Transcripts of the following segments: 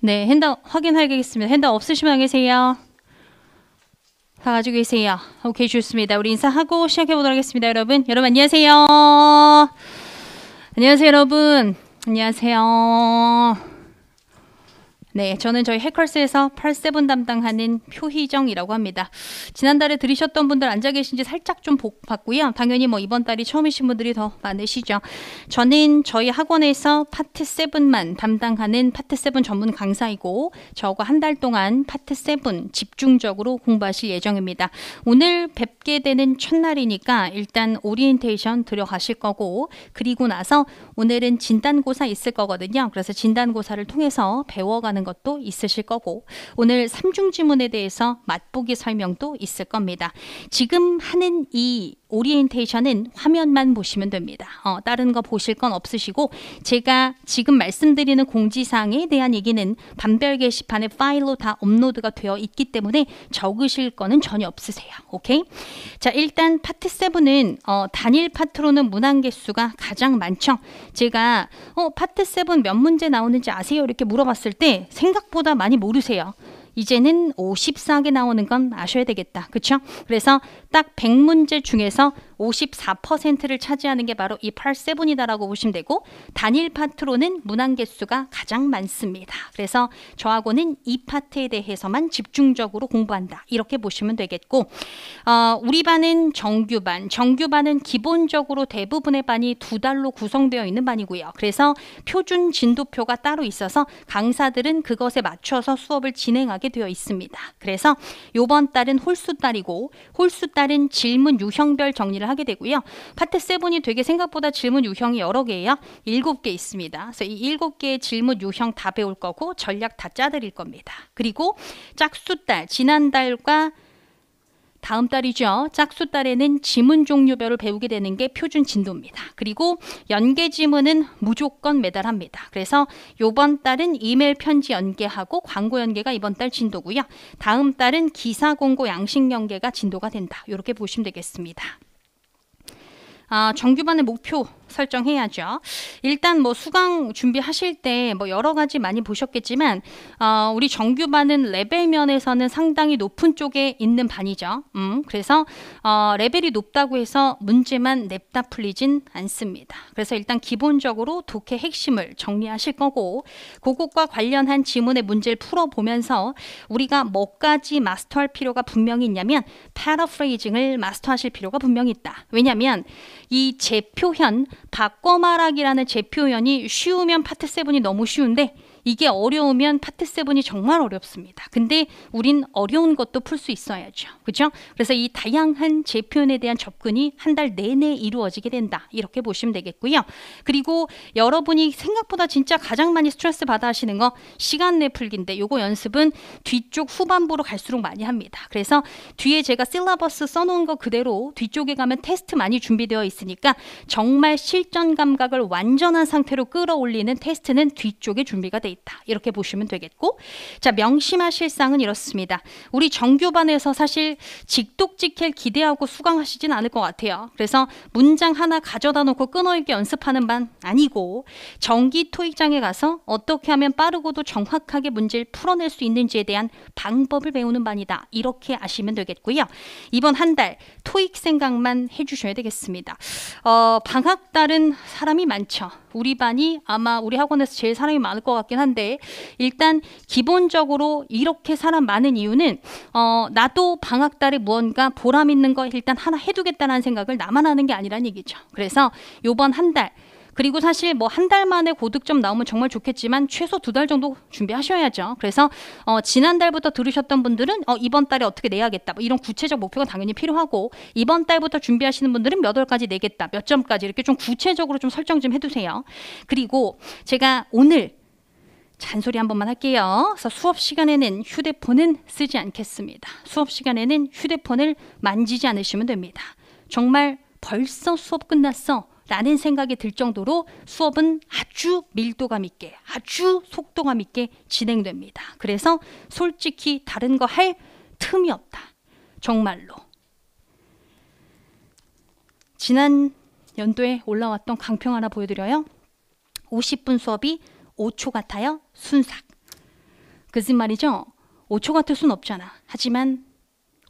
네, 핸드아웃 확인하겠습니다. 핸드아웃 없으시면 안 계세요? 다 가지고 계세요. 오케이, 좋습니다. 우리 인사하고 시작해 보도록 하겠습니다. 여러분 안녕하세요. 안녕하세요, 여러분. 안녕하세요. 네, 저는 저희 해컬스에서 87 담당하는 표희정이라고 합니다. 지난달에 들으셨던 분들 앉아 계신지 살짝 좀 봤고요. 당연히 뭐 이번 달이 처음이신 분들이 더 많으시죠. 저는 저희 학원에서 파트 7만 담당하는 파트 7 전문 강사이고 저하고 한 달 동안 파트 7 집중적으로 공부하실 예정입니다. 오늘 뵙게 되는 첫날이니까 일단 오리엔테이션 들어가실 거고, 그리고 나서 오늘은 진단고사 있을 거거든요. 그래서 진단고사를 통해서 배워가는 것도 있으실 거고, 오늘 3중 지문에 대해서 맛보기 설명도 있을 겁니다. 지금 하는 이 오리엔테이션은 화면만 보시면 됩니다. 다른 거 보실 건 없으시고, 제가 지금 말씀드리는 공지사항에 대한 얘기는 반별 게시판에 파일로 다 업로드가 되어 있기 때문에 적으실 거는 전혀 없으세요. 오케이? 자, 일단 파트 7은 단일 파트로는 문항 개수가 가장 많죠. 제가 파트 7 몇 문제 나오는지 아세요? 이렇게 물어봤을 때 생각보다 많이 모르세요. 이제는 54개 나오는 건 아셔야 되겠다. 그쵸? 그래서 딱 100문제 중에서 54%를 차지하는 게 바로 이 87이다라고 보시면 되고, 단일 파트로는 문항 개수가 가장 많습니다. 그래서 저하고는 이 파트에 대해서만 집중적으로 공부한다. 이렇게 보시면 되겠고, 우리 반은 정규반은 기본적으로 대부분의 반이 2달로 구성되어 있는 반이고요. 그래서 표준 진도표가 따로 있어서 강사들은 그것에 맞춰서 수업을 진행하게 되어 있습니다. 그래서 이번 달은 홀수달이고, 홀수달은 질문 유형별 정리를 하게 되고요. 파트 7이 되게 생각보다 질문 유형이 여러 개예요. 7개 있습니다. 그래서 이 7개의 질문 유형 다 배울 거고 전략 다 짜드릴 겁니다. 그리고 짝수달, 지난달과 다음 달이죠. 짝수달에는 지문 종류별을 배우게 되는 게 표준 진도입니다. 그리고 연계 지문은 무조건 매달합니다. 그래서 이번 달은 이메일 편지 연계하고 광고 연계가 이번 달 진도고요. 다음 달은 기사 공고 양식 연계가 진도가 된다. 이렇게 보시면 되겠습니다. 정규반의 목표 설정해야죠. 일단 뭐 수강 준비하실 때 뭐 여러 가지 많이 보셨겠지만 우리 정규반은 레벨 면에서는 상당히 높은 쪽에 있는 반이죠. 그래서 레벨이 높다고 해서 문제만 냅다 풀리진 않습니다. 그래서 일단 기본적으로 독해 핵심을 정리하실 거고, 그것과 관련한 지문의 문제를 풀어보면서 우리가 뭐까지 마스터할 필요가 분명히 있냐면 패러프레이징을 마스터하실 필요가 분명히 있다. 왜냐하면 이 제표현, 바꿔 말하기라는 제표현이 쉬우면 파트 7이 너무 쉬운데 이게 어려우면 파트 7이 정말 어렵습니다. 근데 우린 어려운 것도 풀 수 있어야죠. 그렇죠? 그래서 이 다양한 제표현에 대한 접근이 한 달 내내 이루어지게 된다. 이렇게 보시면 되겠고요. 그리고 여러분이 생각보다 진짜 가장 많이 스트레스 받아 하시는 거 시간 내 풀기인데, 요거 연습은 뒤쪽 후반부로 갈수록 많이 합니다. 그래서 뒤에 제가 실러버스 써놓은 거 그대로 뒤쪽에 가면 테스트 많이 준비되어 있으니까 정말 실전 감각을 완전한 상태로 끌어올리는 테스트는 뒤쪽에 준비가 돼 있다. 이렇게 보시면 되겠고, 자, 명심하실 사항은 이렇습니다. 우리 정규반에서 사실 직독직헬 기대하고 수강하시진 않을 것 같아요. 그래서 문장 하나 가져다 놓고 끊어읽기 연습하는 반 아니고, 정기 토익장에 가서 어떻게 하면 빠르고도 정확하게 문제를 풀어낼 수 있는지에 대한 방법을 배우는 반이다. 이렇게 아시면 되겠고요. 이번 한 달 토익 생각만 해주셔야 되겠습니다. 방학달은 사람이 많죠. 우리 반이 아마 우리 학원에서 제일 사람이 많을 것 같긴 한데, 일단 기본적으로 이렇게 사람 많은 이유는 나도 방학달에 무언가 보람 있는 거 일단 하나 해두겠다는 생각을 나만 하는 게 아니라는 얘기죠. 그래서 요번 한 달, 그리고 사실 뭐 한 달 만에 고득점 나오면 정말 좋겠지만 최소 2달 정도 준비하셔야죠. 그래서 지난달부터 들으셨던 분들은 이번 달에 어떻게 내야겠다, 뭐 이런 구체적 목표가 당연히 필요하고, 이번 달부터 준비하시는 분들은 몇 월까지 내겠다, 몇 점까지, 이렇게 좀 구체적으로 좀 설정 좀 해두세요. 그리고 제가 오늘 잔소리 한 번만 할게요. 그래서 수업 시간에는 휴대폰은 쓰지 않겠습니다. 수업 시간에는 휴대폰을 만지지 않으시면 됩니다. 정말 벌써 수업 끝났어 라는 생각이 들 정도로 수업은 아주 밀도감 있게, 아주 속도감 있게 진행됩니다. 그래서 솔직히 다른 거 할 틈이 없다. 정말로. 지난 연도에 올라왔던 강평 하나 보여드려요. 50분 수업이 5초 같아요. 순삭. 거짓말이죠? 5초 같을 순 없잖아. 하지만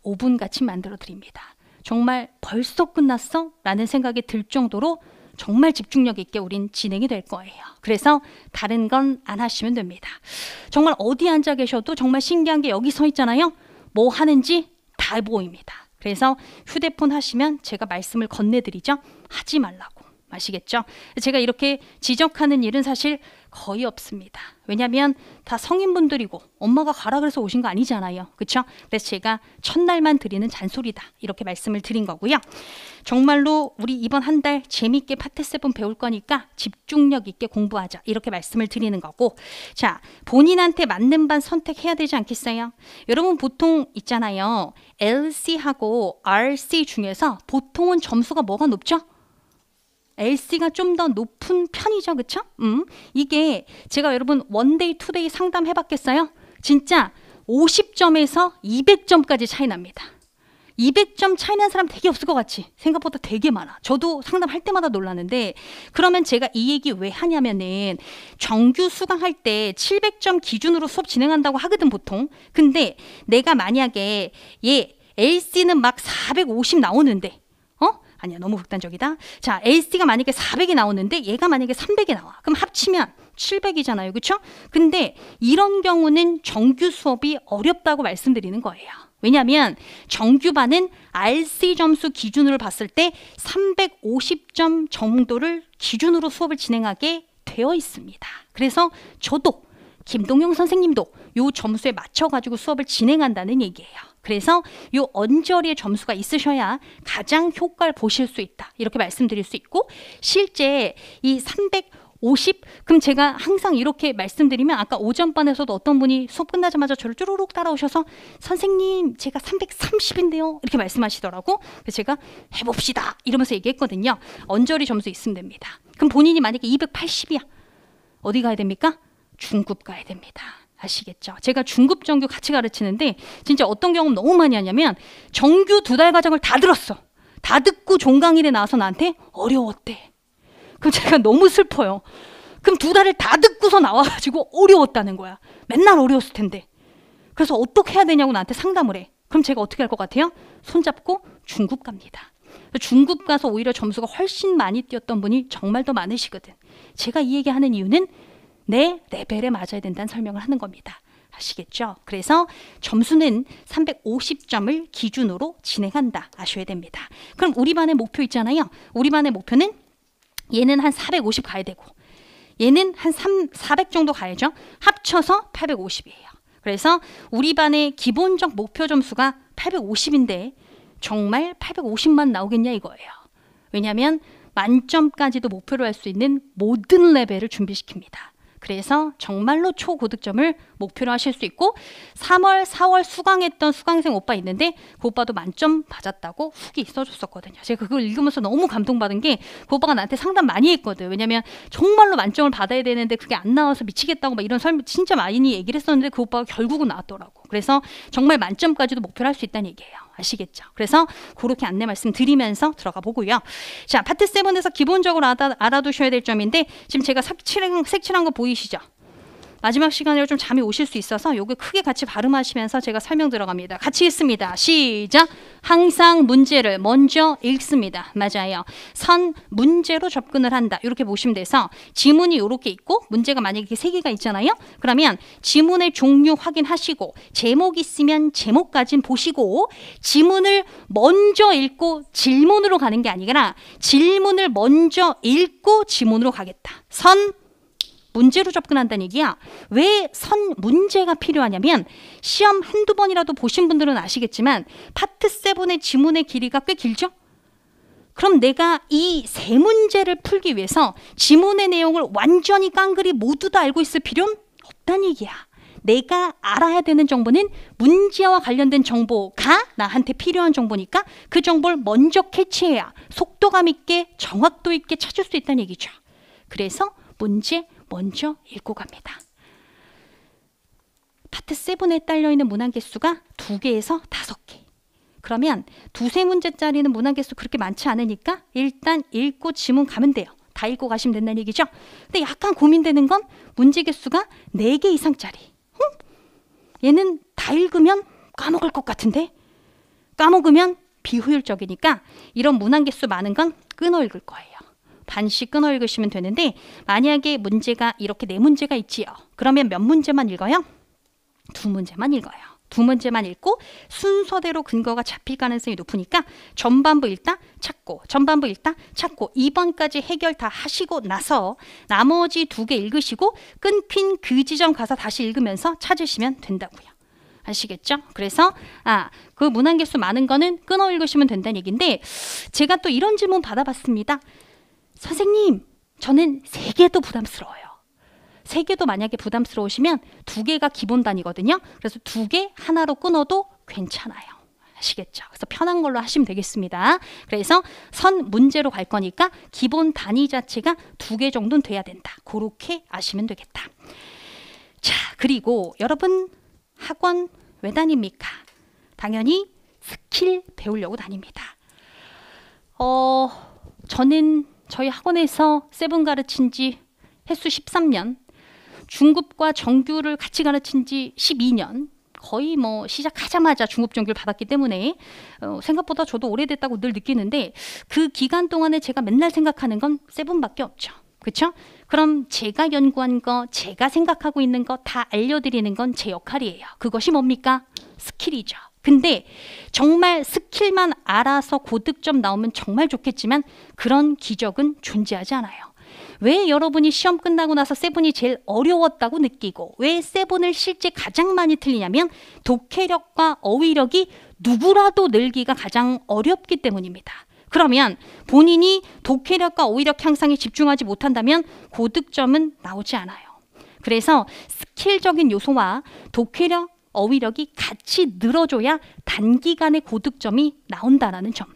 5분 같이 만들어 드립니다. 정말 벌써 끝났어? 라는 생각이 들 정도로 정말 집중력 있게 우린 진행이 될 거예요. 그래서 다른 건 안 하시면 됩니다. 정말 어디 앉아 계셔도 정말 신기한 게 여기 서 있잖아요. 뭐 하는지 다 보입니다. 그래서 휴대폰 하시면 제가 말씀을 건네드리죠. 하지 말라고. 아시겠죠? 제가 이렇게 지적하는 일은 사실 거의 없습니다. 왜냐하면 다 성인분들이고 엄마가 가라 그래서 오신 거 아니잖아요. 그렇죠? 그래서 제가 첫날만 드리는 잔소리다. 이렇게 말씀을 드린 거고요. 정말로 우리 이번 한 달 재미있게 파트 7 배울 거니까 집중력 있게 공부하자. 이렇게 말씀을 드리는 거고. 자, 본인한테 맞는 반 선택해야 되지 않겠어요? 여러분 보통 있잖아요. LC하고 RC 중에서 보통은 점수가 뭐가 높죠? LC가 좀 더 높은 편이죠. 그쵸? 이게 제가 여러분 원데이, 투데이 상담 해봤겠어요? 진짜 50점에서 200점까지 차이 납니다. 200점 차이 난 사람 되게 없을 것 같지? 생각보다 되게 많아. 저도 상담할 때마다 놀랐는데 그러면 제가 이 얘기 왜 하냐면은 정규 수강할 때 700점 기준으로 수업 진행한다고 하거든 보통. 근데 내가 만약에 LC는 막 450 나오는데 아니야 너무 극단적이다. 자, LC가 만약에 400이 나오는데 얘가 만약에 300이 나와. 그럼 합치면 700이잖아요. 그렇죠? 근데 이런 경우는 정규 수업이 어렵다고 말씀드리는 거예요. 왜냐하면 정규반은 RC 점수 기준으로 봤을 때 350점 정도를 기준으로 수업을 진행하게 되어 있습니다. 그래서 저도 김동영 선생님도 요 점수에 맞춰가지고 수업을 진행한다는 얘기예요. 그래서 요 언저리의 점수가 있으셔야 가장 효과를 보실 수 있다. 이렇게 말씀드릴 수 있고 실제 이 350 그럼 제가 항상 이렇게 말씀드리면 아까 오전반에서도 어떤 분이 수업 끝나자마자 저를 쭈루룩 따라오셔서 선생님 제가 330인데요. 이렇게 말씀하시더라고. 그래서 제가 해봅시다. 이러면서 얘기했거든요. 언저리 점수 있으면 됩니다. 그럼 본인이 만약에 280이야. 어디 가야 됩니까? 중급 가야 됩니다. 아시겠죠? 제가 중급 정규 같이 가르치는데 진짜 어떤 경험 너무 많이 하냐면 정규 2달 과정을 다 들었어. 다 듣고 종강일에 나와서 나한테 어려웠대. 그럼 제가 너무 슬퍼요. 그럼 2달을 다 듣고서 나와가지고 어려웠다는 거야. 맨날 어려웠을 텐데. 그래서 어떻게 해야 되냐고 나한테 상담을 해. 그럼 제가 어떻게 할 것 같아요? 손잡고 중급 갑니다. 중급 가서 오히려 점수가 훨씬 많이 뛰었던 분이 정말 더 많으시거든. 제가 이 얘기하는 이유는 내 레벨에 맞아야 된다는 설명을 하는 겁니다. 아시겠죠? 그래서 점수는 350점을 기준으로 진행한다. 아셔야 됩니다. 그럼 우리 반의 목표 있잖아요. 우리 반의 목표는 얘는 한 450 가야 되고 얘는 한 400 정도 가야죠. 합쳐서 850이에요. 그래서 우리 반의 기본적 목표 점수가 850인데 정말 850만 나오겠냐 이거예요. 왜냐하면 만점까지도 목표로 할 수 있는 모든 레벨을 준비시킵니다. 그래서 정말로 초고득점을 목표로 하실 수 있고 3월, 4월 수강했던 수강생 오빠 있는데 그 오빠도 만점 받았다고 후기 써줬었거든요. 제가 그걸 읽으면서 너무 감동받은 게 그 오빠가 나한테 상담 많이 했거든. 왜냐면 정말로 만점을 받아야 되는데 그게 안 나와서 미치겠다고 막 이런 설명 진짜 많이 얘기를 했었는데 그 오빠가 결국은 나왔더라고. 그래서 정말 만점까지도 목표로 할 수 있다는 얘기예요. 아시겠죠? 그래서 그렇게 안내 말씀 드리면서 들어가 보고요. 자, 파트 7에서 기본적으로 알아두셔야 될 점인데 지금 제가 색칠한 거 보이시죠? 마지막 시간에 좀 잠이 오실 수 있어서 요거 크게 같이 발음하시면서 제가 설명 들어갑니다. 같이 읽습니다. 시작! 항상 문제를 먼저 읽습니다. 맞아요. 선 문제로 접근을 한다. 이렇게 보시면 돼서 지문이 이렇게 있고 문제가 만약에 3개가 있잖아요. 그러면 지문의 종류 확인하시고 제목 있으면 제목까진 보시고 지문을 먼저 읽고 질문으로 가는 게 아니라 질문을 먼저 읽고 지문으로 가겠다. 선 문제로 접근한다는 얘기야. 왜 선 문제가 필요하냐면 시험 한두 번이라도 보신 분들은 아시겠지만 파트 7의 지문의 길이가 꽤 길죠? 그럼 내가 이 3문제를 풀기 위해서 지문의 내용을 완전히 깡그리 모두 다 알고 있을 필요는 없다는 얘기야. 내가 알아야 되는 정보는 문제와 관련된 정보가 나한테 필요한 정보니까 그 정보를 먼저 캐치해야 속도감 있게 정확도 있게 찾을 수 있다는 얘기죠. 그래서 문제 먼저 읽고 갑니다. 파트 7에 딸려있는 문항 개수가 2개에서 5개. 그러면 2-3문제짜리는 문항 개수 그렇게 많지 않으니까 일단 읽고 지문 가면 돼요. 다 읽고 가시면 된다는 얘기죠. 근데 약간 고민되는 건 문제 개수가 4개 이상짜리. 얘는 다 읽으면 까먹을 것 같은데 까먹으면 비효율적이니까 이런 문항개수 많은 건 끊어 읽을 거예요. 반씩 끊어 읽으시면 되는데 만약에 문제가 이렇게 4문제가 있지요. 그러면 몇 문제만 읽어요? 2문제만 읽어요. 2문제만 읽고 순서대로 근거가 잡힐 가능성이 높으니까 전반부 읽다 찾고 전반부 읽다 찾고 2번까지 해결 다 하시고 나서 나머지 2개 읽으시고 끊긴 그 지점 가서 다시 읽으면서 찾으시면 된다고요. 아시겠죠? 그래서 그 문항개수 많은 거는 끊어 읽으시면 된다는 얘기인데 제가 또 이런 질문 받아봤습니다. 선생님, 저는 3개도 부담스러워요. 3개도 만약에 부담스러우시면 2개가 기본 단위거든요. 그래서 2개 하나로 끊어도 괜찮아요. 아시겠죠? 그래서 편한 걸로 하시면 되겠습니다. 그래서 선 문제로 갈 거니까 기본 단위 자체가 2개 정도는 돼야 된다. 그렇게 아시면 되겠다. 자, 그리고 여러분 학원 왜 다닙니까? 당연히 스킬 배우려고 다닙니다. 저는 저희 학원에서 세븐 가르친 지 횟수 13년, 중급과 정규를 같이 가르친 지 12년, 거의 뭐 시작하자마자 중급 정규를 받았기 때문에 생각보다 저도 오래됐다고 늘 느끼는데 그 기간 동안에 제가 맨날 생각하는 건 세븐밖에 없죠. 그렇죠? 그럼 제가 연구한 거, 제가 생각하고 있는 거 다 알려드리는 건 제 역할이에요. 그것이 뭡니까? 스킬이죠. 근데 정말 스킬만 알아서 고득점 나오면 정말 좋겠지만 그런 기적은 존재하지 않아요. 왜 여러분이 시험 끝나고 나서 세븐이 제일 어려웠다고 느끼고 왜 세븐을 실제 가장 많이 틀리냐면 독해력과 어휘력이 누구라도 늘기가 가장 어렵기 때문입니다. 그러면 본인이 독해력과 어휘력 향상에 집중하지 못한다면 고득점은 나오지 않아요. 그래서 스킬적인 요소와 독해력, 어휘력이 같이 늘어줘야 단기간에 고득점이 나온다는 점.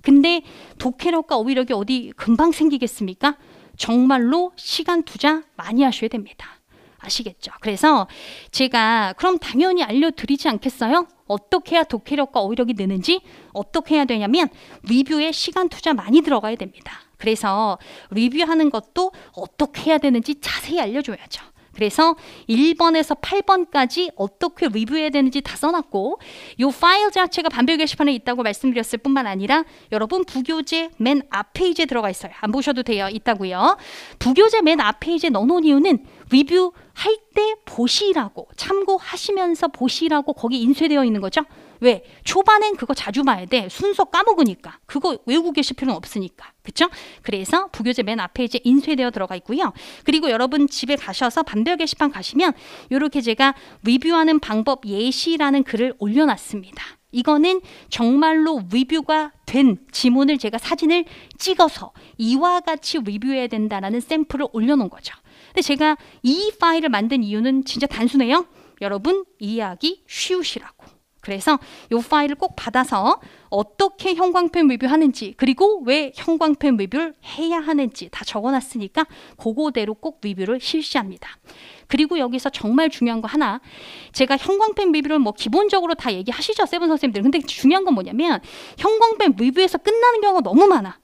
근데 독해력과 어휘력이 어디 금방 생기겠습니까? 정말로 시간 투자 많이 하셔야 됩니다. 아시겠죠? 그래서 제가 그럼 당연히 알려드리지 않겠어요? 어떻게 해야 독해력과 어휘력이 느는지 어떻게 해야 되냐면 리뷰에 시간 투자 많이 들어가야 됩니다. 그래서 리뷰하는 것도 어떻게 해야 되는지 자세히 알려줘야죠. 그래서 1번에서 8번까지 어떻게 리뷰해야 되는지 다 써놨고 이 파일 자체가 반별 게시판에 있다고 말씀드렸을 뿐만 아니라 여러분 부교재 맨 앞 페이지에 들어가 있어요. 안 보셔도 돼요. 있다고요. 부교재 맨 앞 페이지에 넣어놓은 이유는 리뷰할 때 보시라고 참고하시면서 보시라고 거기 인쇄되어 있는 거죠. 왜? 초반엔 그거 자주 봐야 돼. 순서 까먹으니까. 그거 외우고 계실 필요는 없으니까. 그쵸? 그래서 부교재 맨 앞 페이지에 인쇄되어 들어가 있고요. 그리고 여러분 집에 가셔서 반별 게시판 가시면 이렇게 제가 리뷰하는 방법 예시라는 글을 올려놨습니다. 이거는 정말로 리뷰가 된 지문을 제가 사진을 찍어서 이와 같이 리뷰해야 된다는 샘플을 올려놓은 거죠. 근데 제가 이 파일을 만든 이유는 진짜 단순해요. 여러분 이해하기 쉬우시라고. 그래서 이 파일을 꼭 받아서 어떻게 형광펜 리뷰하는지 그리고 왜 형광펜 리뷰를 해야 하는지 다 적어놨으니까 그거대로 꼭 리뷰를 실시합니다. 그리고 여기서 정말 중요한 거 하나, 제가 형광펜 리뷰를 뭐 기본적으로 다 얘기하시죠, 세븐 선생님들. 근데 중요한 건 뭐냐면 형광펜 리뷰에서 끝나는 경우가 너무 많아.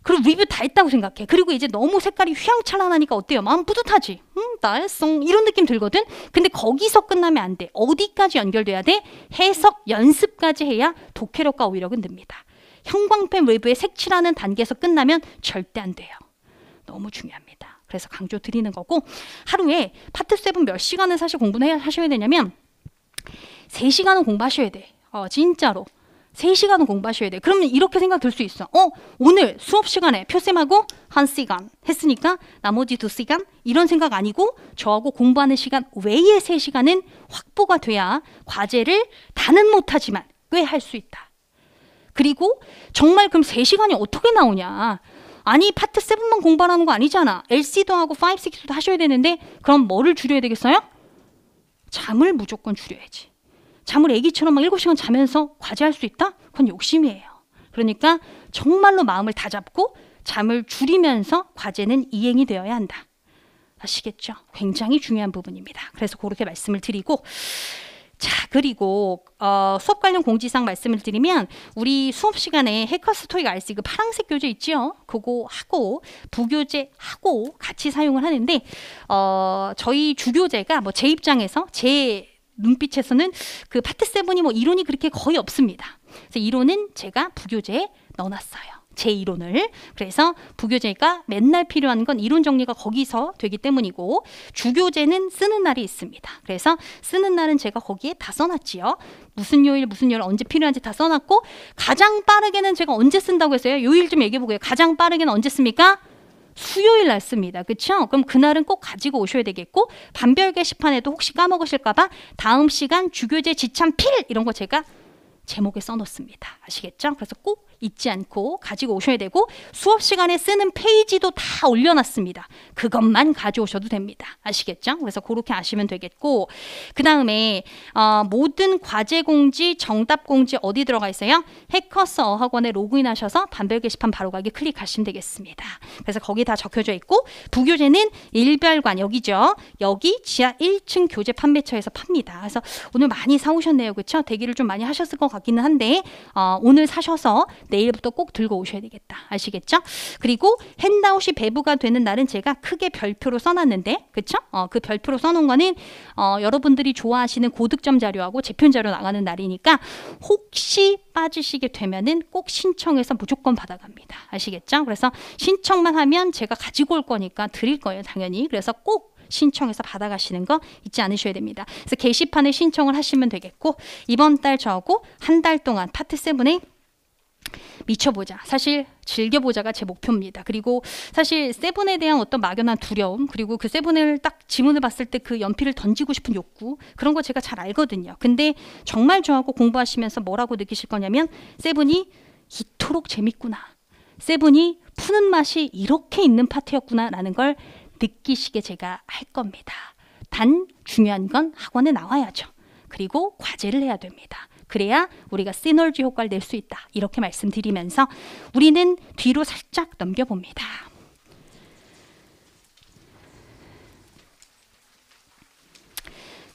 그리고 리뷰 다 했다고 생각해. 그리고 이제 너무 색깔이 휘황찬란하니까 어때요? 마음 뿌듯하지? 나였어. 이런 느낌 들거든? 근데 거기서 끝나면 안 돼. 어디까지 연결돼야 돼? 해석, 연습까지 해야 독해력과 어휘력은 늡니다. 형광펜 리뷰의 색칠하는 단계에서 끝나면 절대 안 돼요. 너무 중요합니다. 그래서 강조 드리는 거고 하루에 파트 7 몇 시간을 사실 공부를 하셔야 되냐면 3시간은 공부하셔야 돼. 진짜로. 3시간은 공부하셔야 돼. 그러면 이렇게 생각 들 수 있어. 오늘 수업 시간에 표쌤하고 1시간 했으니까 나머지 2시간? 이런 생각 아니고 저하고 공부하는 시간 외에 3시간은 확보가 돼야 과제를 다는 못하지만 꽤 할 수 있다. 그리고 정말 그럼 3시간이 어떻게 나오냐. 아니 파트 7만 공부하라는 거 아니잖아. LC도 하고 5, 6도 하셔야 되는데 그럼 뭐를 줄여야 되겠어요? 잠을 무조건 줄여야지. 잠을 애기처럼 막 7시간 자면서 과제할 수 있다? 그건 욕심이에요. 그러니까 정말로 마음을 다잡고 잠을 줄이면서 과제는 이행이 되어야 한다. 아시겠죠? 굉장히 중요한 부분입니다. 그래서 그렇게 말씀을 드리고 자 그리고 수업 관련 공지사항 말씀을 드리면 우리 수업 시간에 해커스 토익 RC 그 파란색 교재 있죠? 그거 하고 부교재 하고 같이 사용을 하는데 저희 주교재가 뭐 제 입장에서 제 눈빛에서는 그 파트 7이 뭐 이론이 그렇게 거의 없습니다. 그래서 이론은 제가 부교재에 넣어놨어요. 제 이론을. 그래서 부교재가 맨날 필요한 건 이론 정리가 거기서 되기 때문이고 주교재는 쓰는 날이 있습니다. 그래서 쓰는 날은 제가 거기에 다 써놨지요. 무슨 요일 언제 필요한지 다 써놨고 가장 빠르게는 제가 언제 쓴다고 했어요? 요일 좀 얘기해보고요. 가장 빠르게는 언제 씁니까? 수요일 날 씁니다. 그렇죠? 그럼 그날은 꼭 가지고 오셔야 되겠고 반별 게시판에도 혹시 까먹으실까봐 다음 시간 주교재 지참필 이런 거 제가 제목에 써놓습니다. 아시겠죠? 그래서 꼭 잊지 않고 가지고 오셔야 되고 수업 시간에 쓰는 페이지도 다 올려놨습니다. 그것만 가져오셔도 됩니다. 아시겠죠? 그래서 그렇게 아시면 되겠고 그 다음에 모든 과제 공지, 정답 공지 어디 들어가 있어요? 해커스 어학원에 로그인하셔서 반별 게시판 바로 가기 클릭하시면 되겠습니다. 그래서 거기 다 적혀져 있고 부교재는 일별관 여기죠. 여기 지하 1층 교재 판매처에서 팝니다. 그래서 오늘 많이 사오셨네요. 그렇죠? 대기를 좀 많이 하셨을 것 같기는 한데 오늘 사셔서 내일부터 꼭 들고 오셔야 되겠다. 아시겠죠? 그리고 핸드아웃이 배부가 되는 날은 제가 크게 별표로 써놨는데 그쵸? 그 별표로 써놓은 거는 여러분들이 좋아하시는 고득점 자료하고 재편 자료 나가는 날이니까 혹시 빠지시게 되면은 꼭 신청해서 무조건 받아갑니다. 아시겠죠? 그래서 신청만 하면 제가 가지고 올 거니까 드릴 거예요. 당연히. 그래서 꼭 신청해서 받아가시는 거 잊지 않으셔야 됩니다. 그래서 게시판에 신청을 하시면 되겠고 이번 달 저하고 한 달 동안 파트 7에 미쳐보자. 사실 즐겨보자가 제 목표입니다. 그리고 사실 세븐에 대한 어떤 막연한 두려움 그리고 그 세븐을 딱 지문을 봤을 때 그 연필을 던지고 싶은 욕구 그런 거 제가 잘 알거든요. 근데 정말 저하고 공부하시면서 뭐라고 느끼실 거냐면 세븐이 이토록 재밌구나. 세븐이 푸는 맛이 이렇게 있는 파트였구나 라는 걸 느끼시게 제가 할 겁니다. 단 중요한 건 학원에 나와야죠. 그리고 과제를 해야 됩니다. 그래야 우리가 시너지 효과를 낼 수 있다. 이렇게 말씀드리면서 우리는 뒤로 살짝 넘겨봅니다.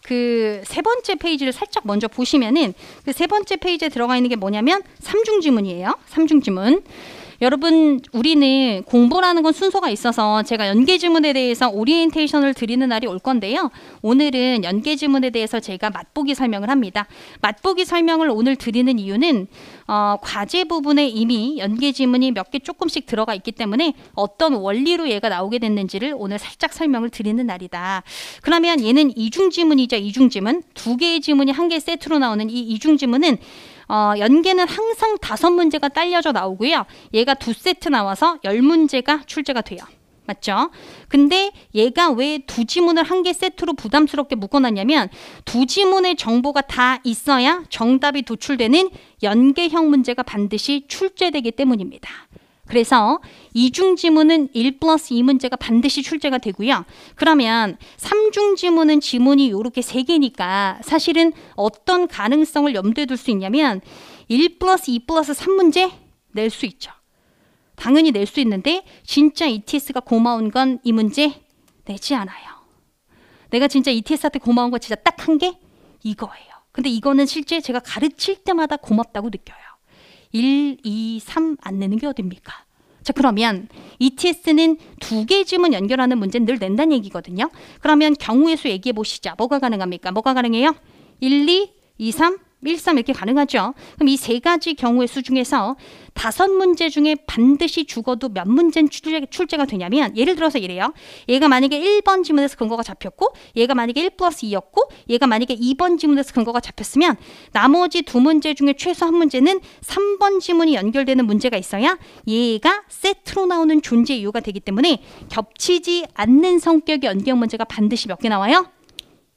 그 세 번째 페이지를 살짝 먼저 보시면은 그 세 번째 페이지에 들어가 있는 게 뭐냐면 삼중지문이에요. 삼중지문. 여러분 우리는 공부라는 건 순서가 있어서 제가 연계지문에 대해서 오리엔테이션을 드리는 날이 올 건데요. 오늘은 연계지문에 대해서 제가 맛보기 설명을 합니다. 맛보기 설명을 오늘 드리는 이유는 과제 부분에 이미 연계지문이 몇 개 조금씩 들어가 있기 때문에 어떤 원리로 얘가 나오게 됐는지를 오늘 살짝 설명을 드리는 날이다. 그러면 얘는 이중지문이죠. 이중지문. 두 개의 지문이 한 개 세트로 나오는 이 이중지문은 연계는 항상 5문제가 딸려져 나오고요. 얘가 2세트 나와서 10문제가 출제가 돼요. 맞죠? 근데 얘가 왜 두 지문을 한 개 세트로 부담스럽게 묶어놨냐면 두 지문의 정보가 다 있어야 정답이 도출되는 연계형 문제가 반드시 출제되기 때문입니다. 그래서 이중지문은 1+2문제가 반드시 출제가 되고요. 그러면 삼중지문은 지문이 이렇게 3개니까 사실은 어떤 가능성을 염두에 둘 수 있냐면 1+2+3문제 낼 수 있죠. 당연히 낼 수 있는데 진짜 ETS가 고마운 건 이 문제 내지 않아요. 내가 진짜 ETS한테 고마운 거 진짜 딱 한 개 이거예요. 근데 이거는 실제 제가 가르칠 때마다 고맙다고 느껴요. 1, 2, 3 안 내는 게 어딥니까? 자 그러면 ETS는 2개 지문 연결하는 문제는 늘 낸다는 얘기거든요. 그러면 경우의 수 얘기해 보시죠. 뭐가 가능합니까? 뭐가 가능해요? 1, 2, 2, 3, 1, 3 이렇게 가능하죠. 그럼 이 세 가지 경우의 수 중에서 5문제 중에 반드시 죽어도 몇 문제는 출제가 되냐면 예를 들어서 이래요. 얘가 만약에 1번 지문에서 근거가 잡혔고 얘가 만약에 1+2였고 얘가 만약에 2번 지문에서 근거가 잡혔으면 나머지 2문제 중에 최소 1문제는 3번 지문이 연결되는 문제가 있어야 얘가 세트로 나오는 존재 이유가 되기 때문에 겹치지 않는 성격의 연계형 문제가 반드시 몇 개 나와요?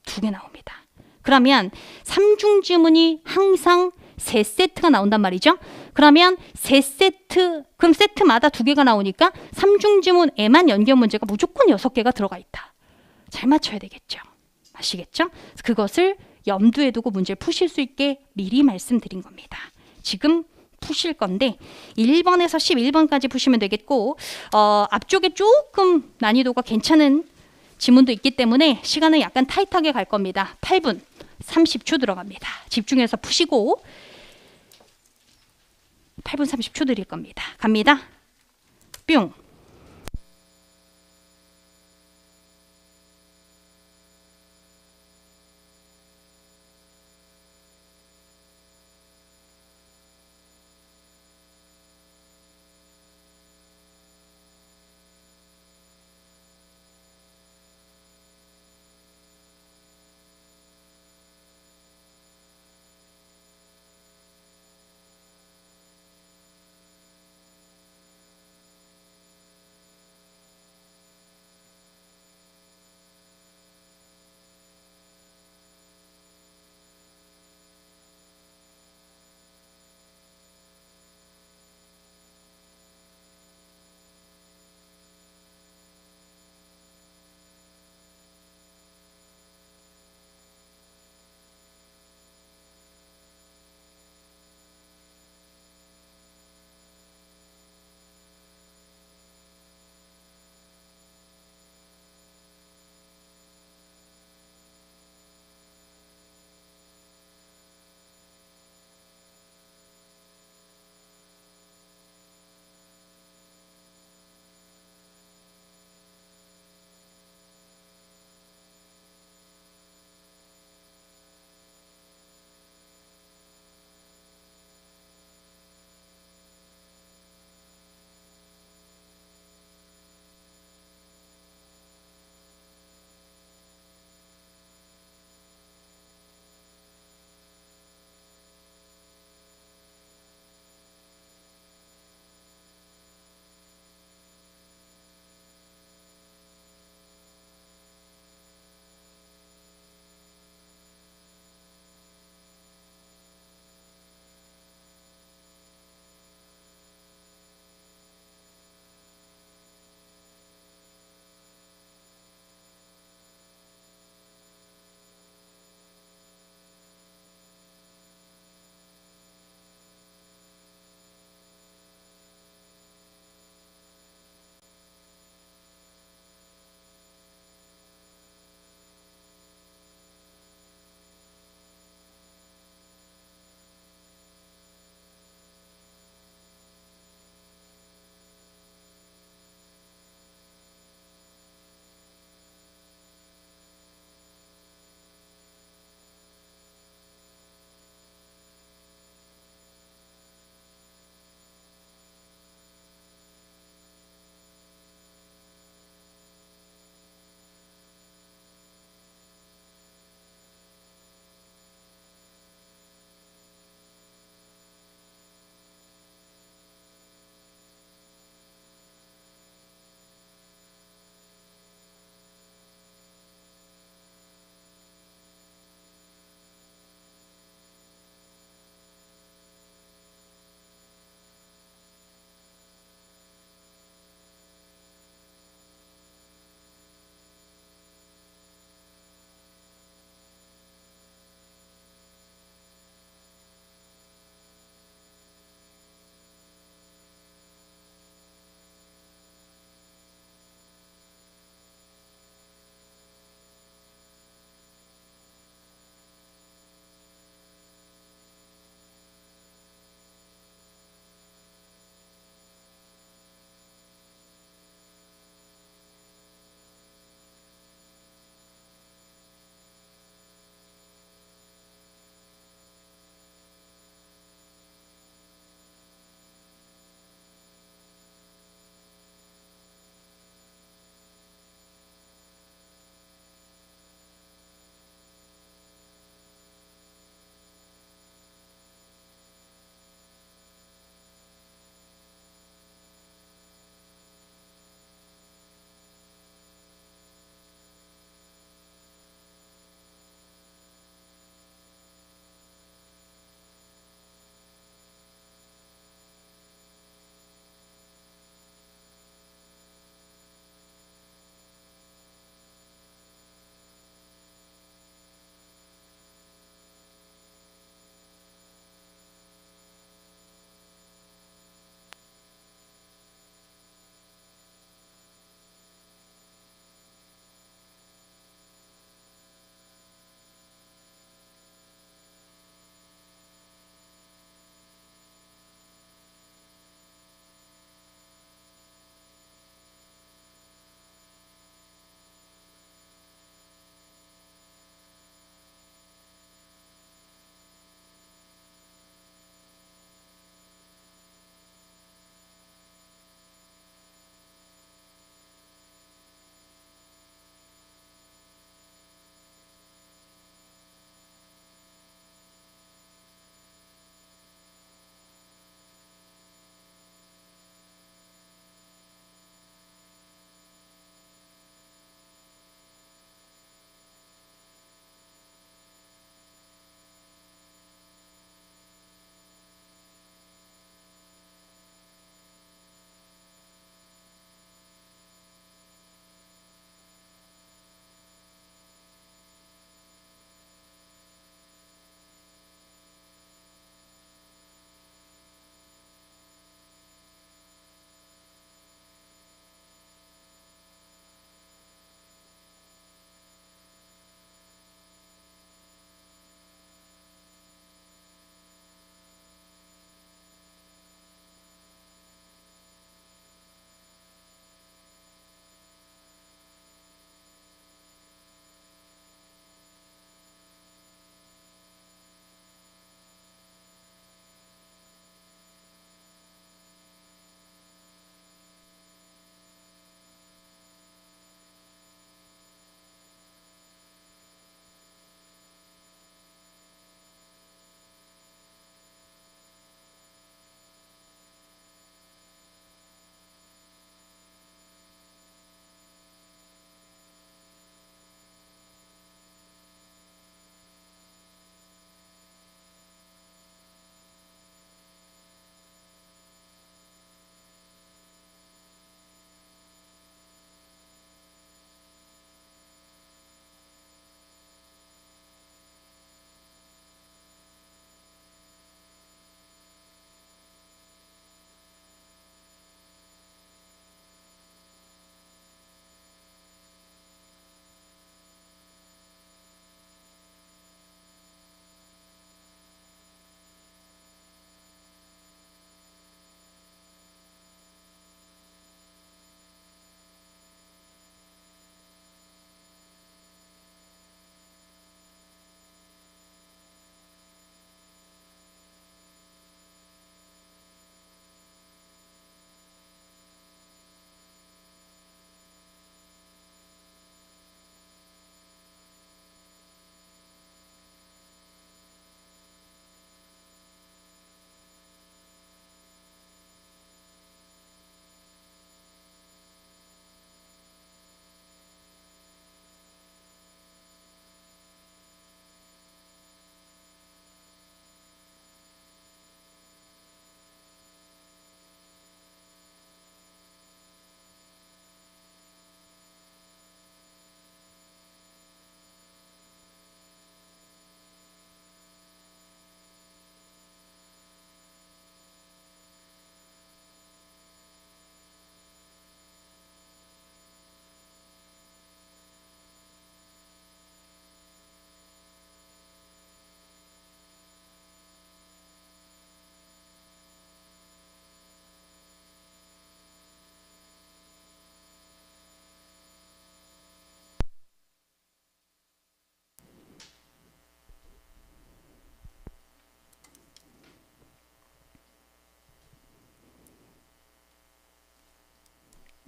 2개 나옵니다. 그러면 삼중지문이 항상 3세트가 나온단 말이죠. 그러면 3세트, 그럼 세트마다 2개가 나오니까 삼중지문에만 연결 문제가 무조건 6개가 들어가 있다. 잘 맞춰야 되겠죠. 아시겠죠? 그것을 염두에 두고 문제를 푸실 수 있게 미리 말씀드린 겁니다. 지금 푸실 건데 1번에서 11번까지 푸시면 되겠고 앞쪽에 조금 난이도가 괜찮은 지문도 있기 때문에 시간은 약간 타이트하게 갈 겁니다. 8분 30초 들어갑니다. 집중해서 푸시고 8분 30초 드릴 겁니다. 갑니다. 뿅.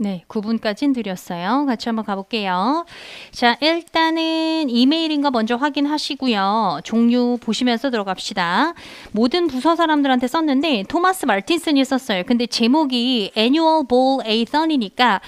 네, 9분까지는 드렸어요. 같이 한번 가볼게요. 자, 일단은 이메일인 거 먼저 확인하시고요. 종류 보시면서 들어갑시다. 모든 부서 사람들한테 썼는데 토마스 마틴슨이 썼어요. 근데 제목이 Annual Ball A-Thon이니까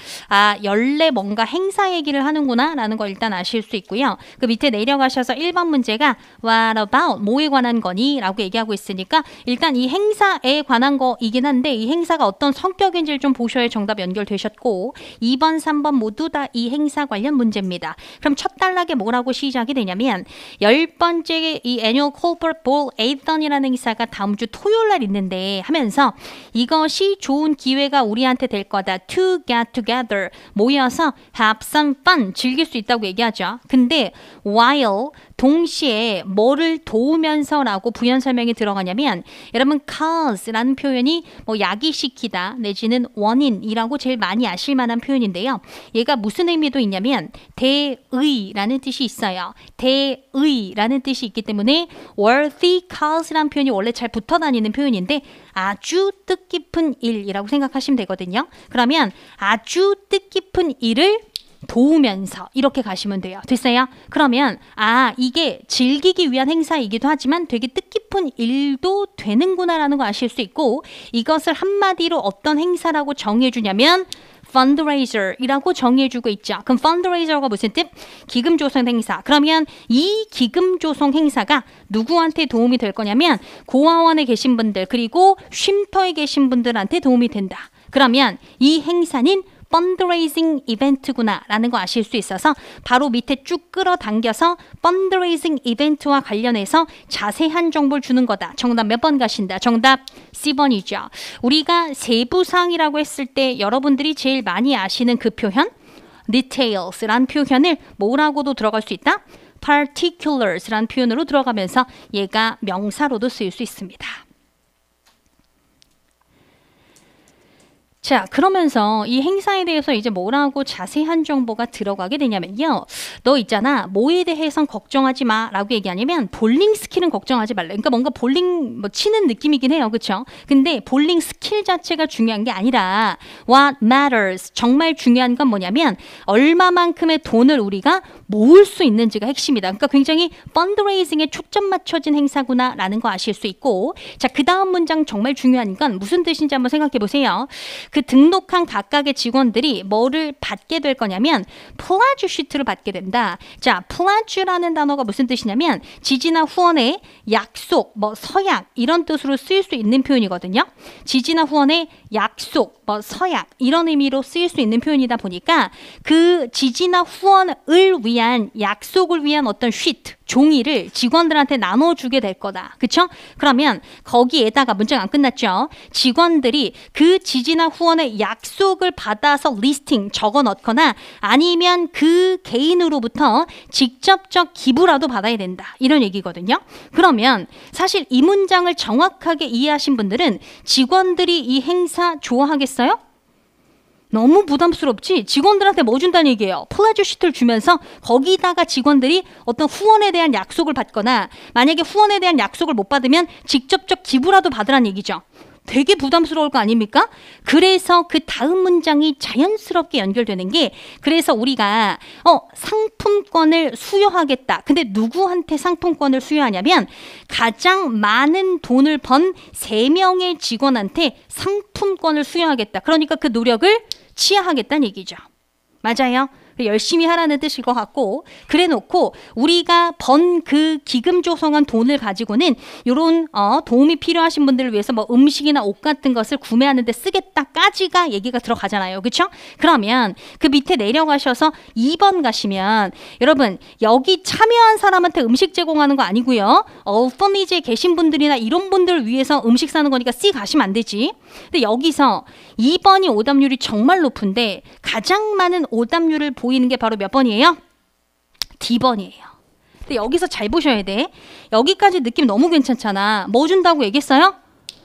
연례 뭔가 행사 얘기를 하는구나 라는 거 일단 아실 수 있고요. 그 밑에 내려가셔서 1번 문제가 What about? 뭐에 관한 거니? 라고 얘기하고 있으니까 일단 이 행사에 관한 거이긴 한데 이 행사가 어떤 성격인지를 좀 보셔야 정답 연결되셨고 2번, 3번 모두 다 이 행사 관련 문제입니다. 그럼 첫 단락에 뭐라고 시작이 되냐면 10번째 이 Annual Corporate Ball A-Thon이라는 행사가 다음 주 토요일 날 있는데 하면서 이것이 좋은 기회가 우리한테 될 거다. To get together. 모여서 have some fun. 즐길 수 있다고 얘기하죠. 근데 while 동시에 뭐를 도우면서 라고 부연 설명이 들어가냐면 여러분 cause라는 표현이 뭐 야기시키다 내지는 원인이라고 제일 많이 아실 만한 표현인데요. 얘가 무슨 의미도 있냐면 대의라는 뜻이 있어요. 대의라는 뜻이 있기 때문에 worthy cause라는 표현이 원래 잘 붙어 다니는 표현인데 아주 뜻깊은 일이라고 생각하시면 되거든요. 그러면 아주 뜻깊은 일을 도우면서 이렇게 가시면 돼요. 됐어요? 그러면 이게 즐기기 위한 행사이기도 하지만 되게 뜻깊은 일도 되는구나라는 거 아실 수 있고 이것을 한마디로 어떤 행사라고 정의해주냐면 fundraiser이라고 정의해주고 있죠. 그럼 fundraiser가 무슨 뜻? 기금 조성 행사. 그러면 이 기금 조성 행사가 누구한테 도움이 될 거냐면 고아원에 계신 분들 그리고 쉼터에 계신 분들한테 도움이 된다. 그러면 이 행사는 펀드레이징 이벤트구나 라는 거 아실 수 있어서 바로 밑에 쭉 끌어당겨서 펀드레이징 이벤트와 관련해서 자세한 정보를 주는 거다. 정답 몇 번 가신다? 정답 C번이죠. 우리가 세부사항이라고 했을 때 여러분들이 제일 많이 아시는 그 표현 details라는 표현을 뭐라고도 들어갈 수 있다? particulars라는 표현으로 들어가면서 얘가 명사로도 쓰일 수 있습니다. 자, 그러면서 이 행사에 대해서 이제 뭐라고 자세한 정보가 들어가게 되냐면요. 너 있잖아. 뭐에 대해선 걱정하지 마 라고 얘기하냐면 볼링 스킬은 걱정하지 말래. 그러니까 뭔가 볼링 치는 느낌이긴 해요. 그렇죠? 근데 볼링 스킬 자체가 중요한 게 아니라 what matters. 정말 중요한 건 뭐냐면 얼마만큼의 돈을 우리가 모을 수 있는지가 핵심이다. 그러니까 굉장히 펀드레이징에 초점 맞춰진 행사구나 라는 거 아실 수 있고 자, 그 다음 문장 정말 중요한 건 무슨 뜻인지 한번 생각해 보세요. 그 등록한 각각의 직원들이 뭐를 받게 될 거냐면 플라주 시트를 받게 된다. 자, 플라주라는 단어가 무슨 뜻이냐면 지지나 후원의 약속, 뭐 서약 이런 뜻으로 쓰일 수 있는 표현이거든요. 지지나 후원의 약속, 뭐 서약 이런 의미로 쓰일 수 있는 표현이다 보니까 그 지지나 후원을 위한 약속을 위한 어떤 시트 종이를 직원들한테 나눠주게 될 거다. 그쵸? 그러면 거기에다가 문제가 안 끝났죠. 직원들이 그 지지나 후원의 약속을 받아서 리스팅 적어 넣거나 아니면 그 개인으로부터 직접적 기부라도 받아야 된다. 이런 얘기거든요. 그러면 사실 이 문장을 정확하게 이해하신 분들은 직원들이 이 행사 좋아하겠어요? 너무 부담스럽지? 직원들한테 뭐 준다는 얘기예요. 플래저 시트를 주면서 거기다가 직원들이 어떤 후원에 대한 약속을 받거나 만약에 후원에 대한 약속을 못 받으면 직접적 기부라도 받으라는 얘기죠. 되게 부담스러울 거 아닙니까? 그래서 그 다음 문장이 자연스럽게 연결되는 게 그래서 우리가 상품권을 수여하겠다. 근데 누구한테 상품권을 수여하냐면 가장 많은 돈을 번 3명의 직원한테 상품권을 수여하겠다. 그러니까 그 노력을 치하하겠다는 얘기죠. 맞아요. 열심히 하라는 뜻일 것 같고 그래 놓고 우리가 번 그 기금 조성한 돈을 가지고는 이런 도움이 필요하신 분들을 위해서 뭐 음식이나 옷 같은 것을 구매하는 데 쓰겠다까지가 얘기가 들어가잖아요. 그렇죠? 그러면 그 밑에 내려가셔서 2번 가시면 여러분 여기 참여한 사람한테 음식 제공하는 거 아니고요. orphanage에 계신 분들이나 이런 분들을 위해서 음식 사는 거니까 C 가시면 안 되지. 근데 여기서 2번이 오답률이 정말 높은데 가장 많은 오답률을 보이는 게 바로 몇 번이에요? D번이에요. 근데 여기서 잘 보셔야 돼. 여기까지 느낌 너무 괜찮잖아. 뭐 준다고 얘기했어요?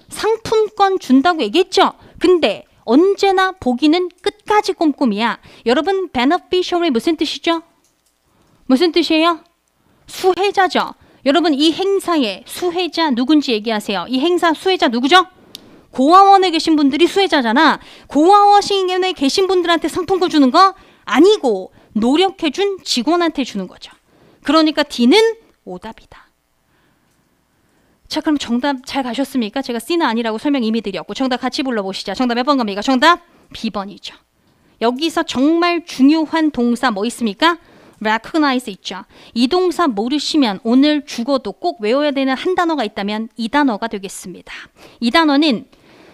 상품권 준다고 얘기했죠? 근데 언제나 보기는 끝까지 꼼꼼이야. 여러분 beneficial이 무슨 뜻이죠? 무슨 뜻이에요? 수혜자죠. 여러분 이 행사의 수혜자 누군지 얘기하세요. 이 행사 수혜자 누구죠? 고아원에 계신 분들이 수혜자잖아. 고아원에 계신 분들한테 상품권 주는 거 아니고 노력해준 직원한테 주는 거죠. 그러니까 D는 오답이다. 자, 그럼 정답 잘 가셨습니까? 제가 C는 아니라고 설명 이미 드렸고 정답 같이 불러보시죠. 정답 몇 번 갑니까? 정답 B번이죠. 여기서 정말 중요한 동사 뭐 있습니까? recognize 있죠. 이 동사 모르시면 오늘 죽어도 꼭 외워야 되는 한 단어가 있다면 이 단어가 되겠습니다. 이 단어는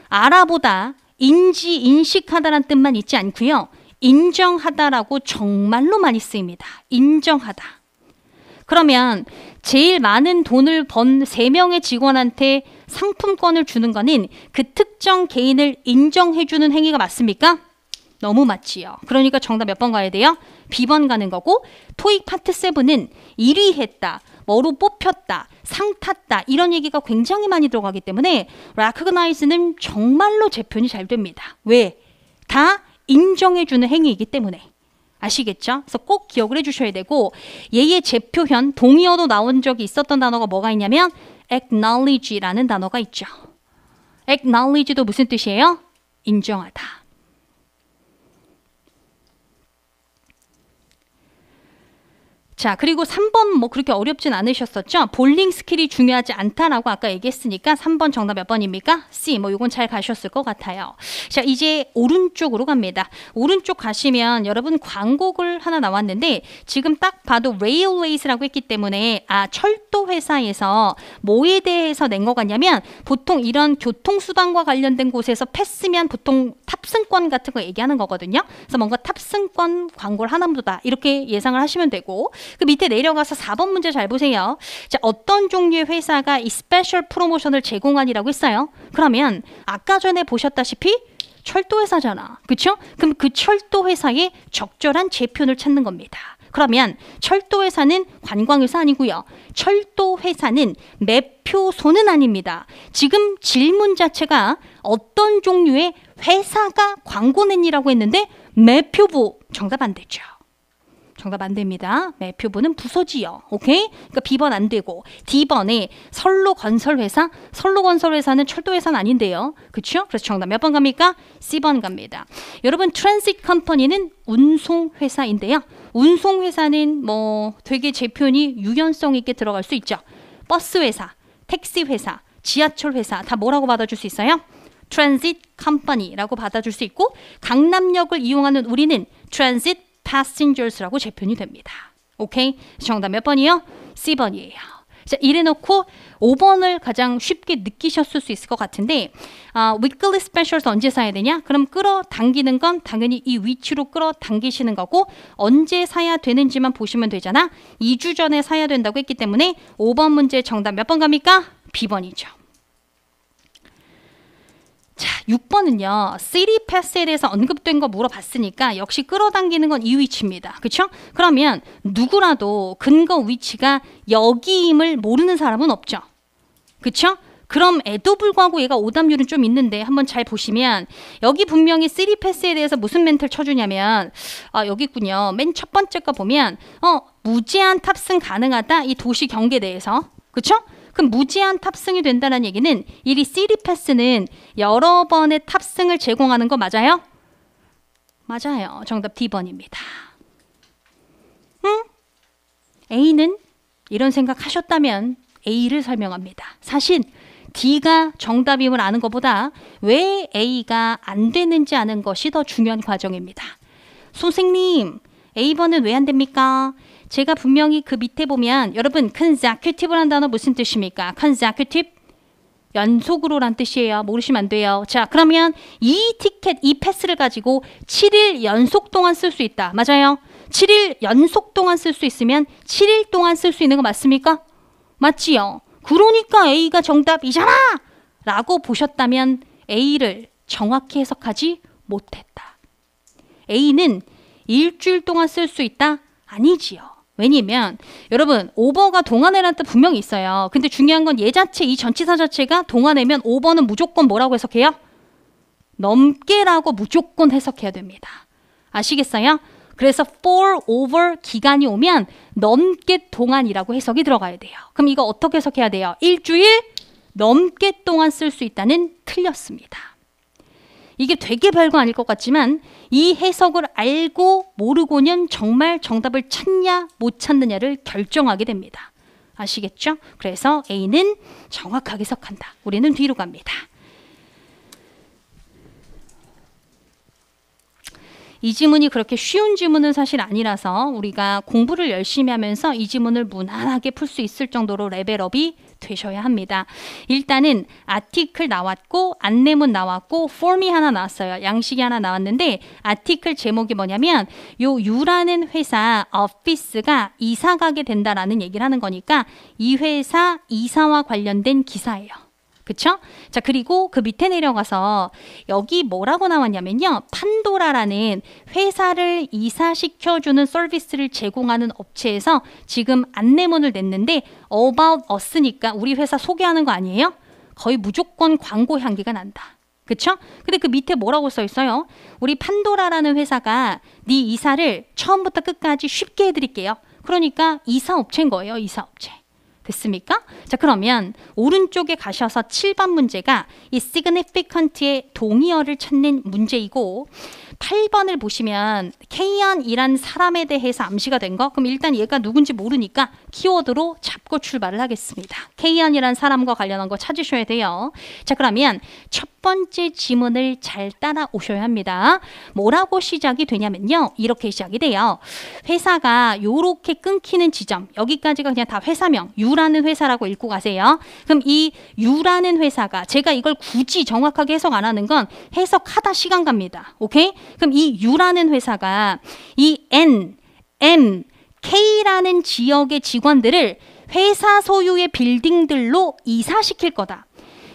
알아보다, 인식하다라는 뜻만 있지 않고요. 인정하다라고 정말로 많이 쓰입니다. 인정하다. 그러면 제일 많은 돈을 번 3명의 직원한테 상품권을 주는 거는 그 특정 개인을 인정해주는 행위가 맞습니까? 너무 맞지요. 그러니까 정답 몇 번 가야 돼요? B번 가는 거고 토익 파트 7은 1위 했다, 뭐로 뽑혔다, 상 탔다 이런 얘기가 굉장히 많이 들어가기 때문에 recognize는 정말로 재편이 잘 됩니다. 왜? 다 인정해주는 행위이기 때문에. 아시겠죠? 그래서 꼭 기억을 해주셔야 되고 얘의 재표현, 동의어도 나온 적이 있었던 단어가 뭐가 있냐면 acknowledge라는 단어가 있죠. acknowledge도 무슨 뜻이에요? 인정하다. 자, 그리고 3번 뭐 그렇게 어렵진 않으셨었죠? 볼링 스킬이 중요하지 않다라고 아까 얘기했으니까 3번 정답 몇 번입니까? C. 뭐 요건 잘 가셨을 것 같아요. 자, 이제 오른쪽으로 갑니다. 오른쪽 가시면 여러분 광고글 하나 나왔는데 지금 딱 봐도 railways라고 했기 때문에 철도 회사에서 뭐에 대해서 낸 것 같냐면 보통 이런 교통수단과 관련된 곳에서 패스면 보통 탑승권 같은 거 얘기하는 거거든요. 그래서 뭔가 탑승권 광고를 하나 보다 이렇게 예상을 하시면 되고 그 밑에 내려가서 4번 문제 잘 보세요. 자, 어떤 종류의 회사가 이 스페셜 프로모션을 제공하니라고 했어요? 그러면 아까 전에 보셨다시피 철도 회사잖아. 그렇죠? 그럼 그 철도 회사의 적절한 재편을 찾는 겁니다. 그러면 철도 회사는 관광회사 아니고요. 철도 회사는 매표소는 아닙니다. 지금 질문 자체가 어떤 종류의 회사가 광고 냈니라고 했는데 매표부 정답 안 되죠. 정답 안 됩니다. 매표부는 부서지요. 오케이? 그러니까 B번 안 되고 D번에 선로건설회사? 선로건설회사는 철도회사는 아닌데요. 그렇죠? 그래서 정답 몇 번 갑니까? C번 갑니다. 여러분 트랜sit 컴퍼니는 운송회사인데요. 운송회사는 뭐 되게 재편이 유연성 있게 들어갈 수 있죠. 버스회사, 택시회사, 지하철회사 다 뭐라고 받아줄 수 있어요? 트랜sit 컴퍼니라고 받아줄 수 있고 강남역을 이용하는 우리는 트랜sit passengers라고 재편이 됩니다. 오케이? 정답 몇 번이요? C번이에요. 자, 이래놓고 5번을 가장 쉽게 느끼셨을 수 있을 것 같은데 weekly specials 언제 사야 되냐? 그럼 끌어당기는 건 당연히 이 위치로 끌어당기시는 거고 언제 사야 되는지만 보시면 되잖아. 2주 전에 사야 된다고 했기 때문에 5번 문제 정답 몇 번 갑니까? B번이죠. 자, 6번은요. 시티 패스에 대해서 언급된 거 물어봤으니까 역시 끌어당기는 건 이 위치입니다. 그렇죠? 그러면 누구라도 근거 위치가 여기임을 모르는 사람은 없죠. 그렇죠? 그럼에도 불구하고 얘가 오답률은 좀 있는데 한번 잘 보시면 여기 분명히 시티 패스에 대해서 무슨 멘트를 쳐주냐면 여기 있군요. 맨 첫 번째 거 보면 무제한 탑승 가능하다. 이 도시 경계에 대해서. 그렇죠? 그럼 무제한 탑승이 된다는 얘기는 이 시티 패스는 여러 번의 탑승을 제공하는 거 맞아요? 맞아요. 정답 D번입니다. A는 이런 생각 하셨다면 A를 설명합니다. 사실 D가 정답임을 아는 것보다 왜 A가 안 되는지 아는 것이 더 중요한 과정입니다. 선생님, A번은 왜 안 됩니까? 제가 분명히 그 밑에 보면 여러분 consecutive라는 단어 무슨 뜻입니까? consecutive 연속으로란 뜻이에요. 모르시면 안 돼요. 자, 그러면 이 티켓, 이 패스를 가지고 7일 연속 동안 쓸 수 있다. 맞아요? 7일 연속 동안 쓸 수 있으면 7일 동안 쓸 수 있는 거 맞습니까? 맞지요? 그러니까 A가 정답이잖아! 라고 보셨다면 A를 정확히 해석하지 못했다. A는 일주일 동안 쓸 수 있다? 아니지요. 왜냐면 여러분 오버가 동안에라는 뜻 분명히 있어요. 근데 중요한 건 얘 자체, 이 전치사 자체가 동안에면 오버는 무조건 뭐라고 해석해요? 넘게라고 무조건 해석해야 됩니다. 아시겠어요? 그래서 for over 기간이 오면 넘게 동안이라고 해석이 들어가야 돼요. 그럼 이거 어떻게 해석해야 돼요? 일주일 넘게 동안 쓸 수 있다는 틀렸습니다. 이게 되게 별거 아닐 것 같지만 이 해석을 알고 모르고는 정말 정답을 찾냐 못 찾느냐를 결정하게 됩니다. 아시겠죠? 그래서 A는 정확하게 해석한다. 우리는 뒤로 갑니다. 이 지문이 그렇게 쉬운 지문은 사실 아니라서 우리가 공부를 열심히 하면서 이 지문을 무난하게 풀 수 있을 정도로 레벨업이 되셔야 합니다. 일단은 아티클 나왔고 안내문 나왔고 폼이 하나 나왔어요. 양식이 하나 나왔는데 아티클 제목이 뭐냐면 요 U라는 회사 오피스가 이사 가게 된다라는 얘기를 하는 거니까 이 회사 이사와 관련된 기사예요. 그쵸? 자, 그리고 그 밑에 내려가서 여기 뭐라고 나왔냐면요. 판도라라는 회사를 이사시켜주는 서비스를 제공하는 업체에서 지금 안내문을 냈는데 About Us니까 우리 회사 소개하는 거 아니에요? 거의 무조건 광고 향기가 난다. 그쵸? 근데 그 밑에 뭐라고 써 있어요? 우리 판도라라는 회사가 네 이사를 처음부터 끝까지 쉽게 해드릴게요. 그러니까 이사업체인 거예요. 이사업체. 됐습니까? 자, 그러면 오른쪽에 가셔서 7번 문제가 이 significant의 동의어를 찾는 문제이고 8번을 보시면 K연이란 사람에 대해서 암시가 된 거. 그럼 일단 얘가 누군지 모르니까 키워드로 잡고 출발을 하겠습니다. K연이란 사람과 관련한 거 찾으셔야 돼요. 자, 그러면 첫 번째 지문을 잘 따라오셔야 합니다. 뭐라고 시작이 되냐면요. 이렇게 시작이 돼요. 회사가 요렇게 끊기는 지점. 여기까지가 그냥 다 회사명. U라는 회사라고 읽고 가세요. 그럼 이 U라는 회사가 제가 이걸 굳이 정확하게 해석 안 하는 건 해석하다 시간 갑니다. 오케이? 그럼 이 U라는 회사가 이 N, M, K라는 지역의 직원들을 회사 소유의 빌딩들로 이사시킬 거다.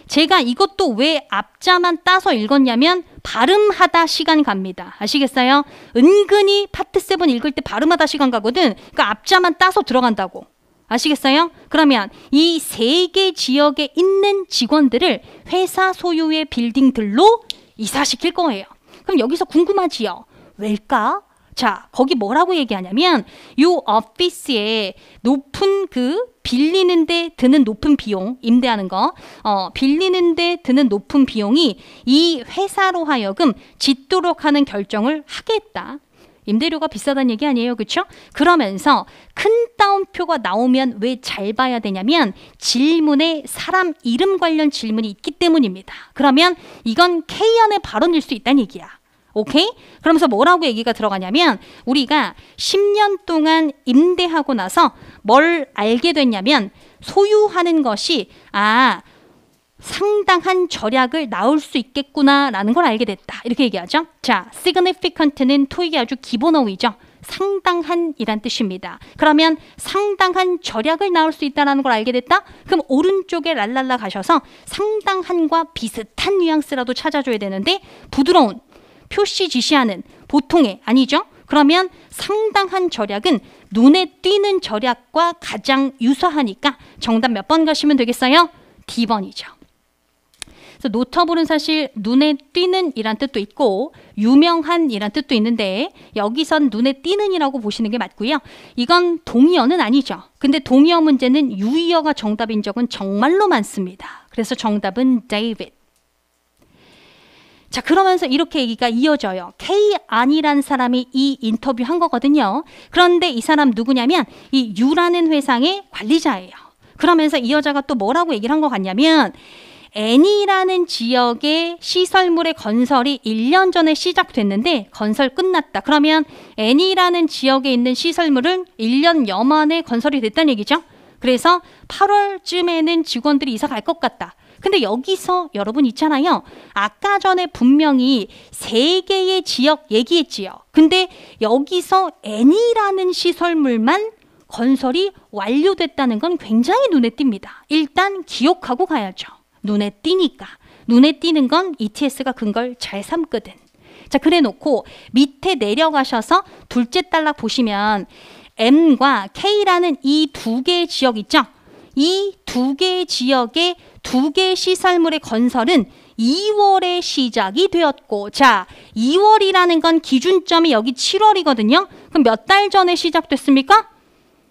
제가 이것도 왜 앞자만 따서 읽었냐면 발음하다 시간 갑니다. 아시겠어요? 은근히 파트 7 읽을 때 발음하다 시간 가거든. 그러니까 앞자만 따서 들어간다고. 아시겠어요? 그러면 이 세 개 지역에 있는 직원들을 회사 소유의 빌딩들로 이사시킬 거예요. 그럼 여기서 궁금하지요? 왜일까? 자, 거기 뭐라고 얘기하냐면 이 오피스에 높은 빌리는데 드는 높은 비용, 임대하는 거, 빌리는데 드는 높은 비용이 이 회사로 하여금 짓도록 하는 결정을 하겠다. 임대료가 비싸다는 얘기 아니에요. 그렇죠? 그러면서 큰 따옴표가 나오면 왜 잘 봐야 되냐면 질문에 사람 이름 관련 질문이 있기 때문입니다. 그러면 이건 K연의 발언일 수 있다는 얘기야. 오케이? 그러면서 뭐라고 얘기가 들어가냐면 우리가 10년 동안 임대하고 나서 뭘 알게 됐냐면 소유하는 것이 상당한 절약을 낳을 수 있겠구나라는 걸 알게 됐다. 이렇게 얘기하죠. 자, significant는 토익이 아주 기본 어휘죠. 상당한이란 뜻입니다. 그러면 상당한 절약을 낳을 수 있다는 걸 알게 됐다? 그럼 오른쪽에 랄랄라 가셔서 상당한과 비슷한 뉘앙스라도 찾아줘야 되는데 부드러운, 표시 지시하는, 보통의 아니죠? 그러면 상당한 절약은 눈에 띄는 절약과 가장 유사하니까 정답 몇 번 가시면 되겠어요? D번이죠. 그래서 노터블은 사실 눈에 띄는 이란 뜻도 있고 유명한 이란 뜻도 있는데 여기선 눈에 띄는 이라고 보시는 게 맞고요. 이건 동의어는 아니죠. 근데 동의어 문제는 유의어가 정답인 적은 정말로 많습니다. 그래서 정답은 David. 자, 그러면서 이렇게 얘기가 이어져요. K안이라는 사람이 이 인터뷰 한 거거든요. 그런데 이 사람 누구냐면 이 U라는 회사의 관리자예요. 그러면서 이 여자가 또 뭐라고 얘기를 한 것 같냐면 N이라는 지역의 시설물의 건설이 1년 전에 시작됐는데 건설 끝났다. 그러면 N이라는 지역에 있는 시설물은 1년여 만에 건설이 됐다는 얘기죠. 그래서 8월쯤에는 직원들이 이사 갈 것 같다. 근데 여기서 여러분 있잖아요. 아까 전에 분명히 3개의 지역 얘기했지요. 근데 여기서 N이라는 시설물만 건설이 완료됐다는 건 굉장히 눈에 띕니다. 일단 기억하고 가야죠. 눈에 띄니까. 눈에 띄는 건 ETS가 근걸 잘 삼거든. 자, 그래 놓고 밑에 내려가셔서 둘째 단락 보시면 M과 K라는 이 2개의 지역 있죠? 이 2개의 지역의 2개의 시설물의 건설은 2월에 시작이 되었고, 자, 2월이라는 건 기준점이 여기 7월이거든요. 그럼 몇 달 전에 시작됐습니까?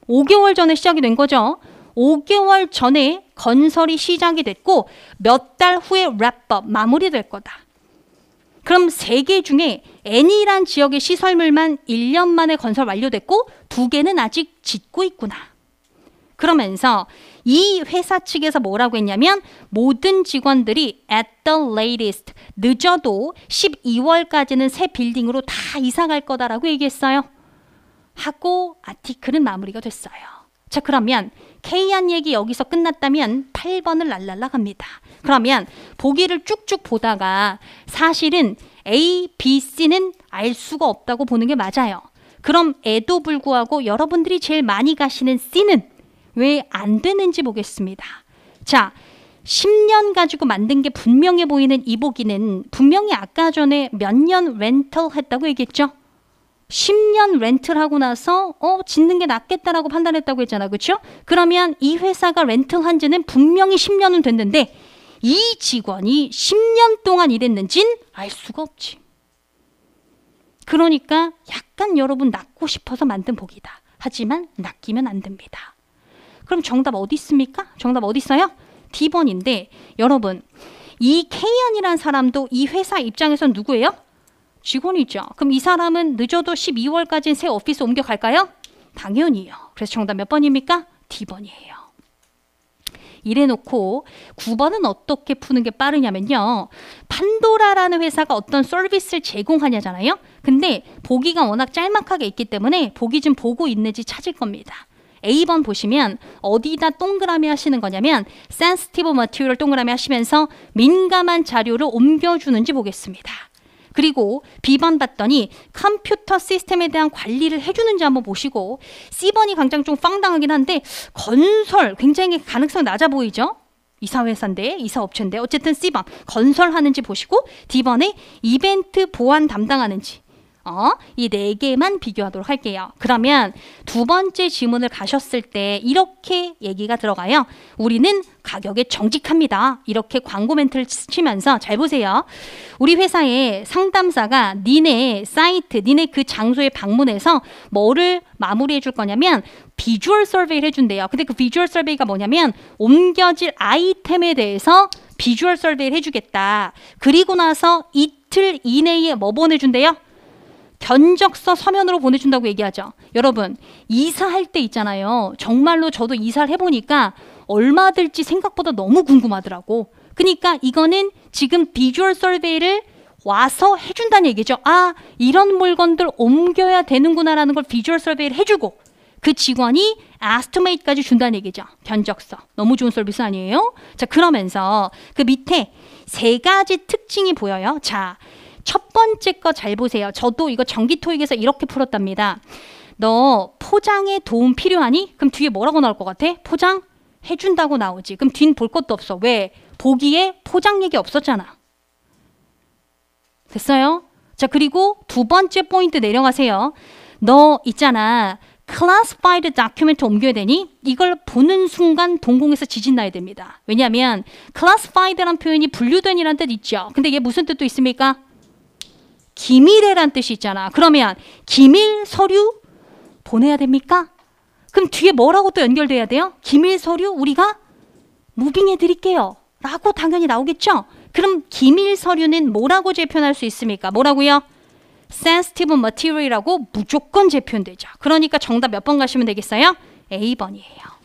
5개월 전에 시작이 된 거죠. 5개월 전에 건설이 시작이 됐고 몇 달 후에 wrap-up, 마무리될 거다. 그럼 3개 중에 N이란 지역의 시설물만 1년 만에 건설 완료됐고 2개는 아직 짓고 있구나. 그러면서 이 회사 측에서 뭐라고 했냐면 모든 직원들이 at the latest, 늦어도 12월까지는 새 빌딩으로 다 이사 갈 거다라고 얘기했어요. 하고 아티클은 마무리가 됐어요. 자, 그러면 K한 얘기 여기서 끝났다면 8번을 랄랄라 갑니다. 그러면 보기를 쭉쭉 보다가 사실은 A, B, C는 알 수가 없다고 보는 게 맞아요. 그럼 에도 불구하고 여러분들이 제일 많이 가시는 C는 왜 안 되는지 보겠습니다. 자, 10년 가지고 만든 게 분명해 보이는 이 보기는 분명히 아까 전에 몇 년 렌털 했다고 얘기했죠? 10년 렌트를 하고 나서 짓는 게 낫겠다라고 판단했다고 했잖아. 그렇죠? 그러면 이 회사가 렌트를 한 지는 분명히 10년은 됐는데 이 직원이 10년 동안 일했는지는 알 수가 없지. 그러니까 약간 여러분 낚고 싶어서 만든 보기다. 하지만 낚이면 안 됩니다. 그럼 정답 어디 있습니까? 정답 어디 있어요? D번인데 여러분 이 K안이라는 사람도 이 회사 입장에서 누구예요? 직원이죠. 그럼 이 사람은 늦어도 12월까지는 새 오피스 옮겨갈까요? 당연히요. 그래서 정답 몇 번입니까? D번이에요. 이래놓고 9번은 어떻게 푸는 게 빠르냐면요. 판도라라는 회사가 어떤 서비스를 제공하냐잖아요. 근데 보기가 워낙 짤막하게 있기 때문에 보기 좀 보고 있는지 찾을 겁니다. A번 보시면 어디다 동그라미 하시는 거냐면 sensitive material 동그라미 하시면서 민감한 자료를 옮겨주는지 보겠습니다. 그리고 B번 봤더니 컴퓨터 시스템에 대한 관리를 해주는지 한번 보시고 C번이 당장 좀 황당하긴 한데 건설 굉장히 가능성이 낮아 보이죠? 이사회사인데 이사업체인데 어쨌든 C번 건설하는지 보시고 D번에 이벤트 보안 담당하는지 이 4개만 비교하도록 할게요. 그러면 두 번째 지문을 가셨을 때 이렇게 얘기가 들어가요. 우리는 가격에 정직합니다. 이렇게 광고 멘트를 치면서 잘 보세요. 우리 회사의 상담사가 니네 사이트, 니네 그 장소에 방문해서 뭐를 마무리해 줄 거냐면 비주얼 서베이를 해준대요. 근데 그 비주얼 서베이가 뭐냐면 옮겨질 아이템에 대해서 비주얼 서베이를 해주겠다. 그리고 나서 이틀 이내에 뭐 보내준대요? 견적서 서면으로 보내준다고 얘기하죠. 여러분 이사할 때 있잖아요. 정말로 저도 이사를 해보니까 얼마 들지 생각보다 너무 궁금하더라고. 그러니까 이거는 지금 비주얼 서베이를 와서 해준다는 얘기죠. 아, 이런 물건들 옮겨야 되는구나라는 걸 비주얼 서베이를 해주고 그 직원이 에스티메이트까지 준다는 얘기죠. 견적서. 너무 좋은 서비스 아니에요? 자, 그러면서 그 밑에 3가지 특징이 보여요. 자, 첫 번째 거 잘 보세요. 저도 이거 정기 토익에서 이렇게 풀었답니다. 너 포장에 도움 필요하니? 그럼 뒤에 뭐라고 나올 것 같아? 포장 해준다고 나오지. 그럼 뒤는 볼 것도 없어. 왜? 보기에 포장 얘기 없었잖아. 됐어요? 자, 그리고 두 번째 포인트 내려가세요. 너 있잖아. classified document 옮겨야 되니? 이걸 보는 순간 동공에서 지진 나야 됩니다. 왜냐하면 classified라는 표현이 분류된이라는 뜻 있죠. 근데 얘 무슨 뜻도 있습니까? 기밀이란 뜻이 있잖아. 그러면 기밀 서류 보내야 됩니까? 그럼 뒤에 뭐라고 또 연결돼야 돼요? 기밀 서류 우리가 무빙해 드릴게요. 라고 당연히 나오겠죠? 그럼 기밀 서류는 뭐라고 재편할 수 있습니까? 뭐라고요? sensitive material이라고 무조건 재편되죠. 그러니까 정답 몇 번 가시면 되겠어요? A번이에요.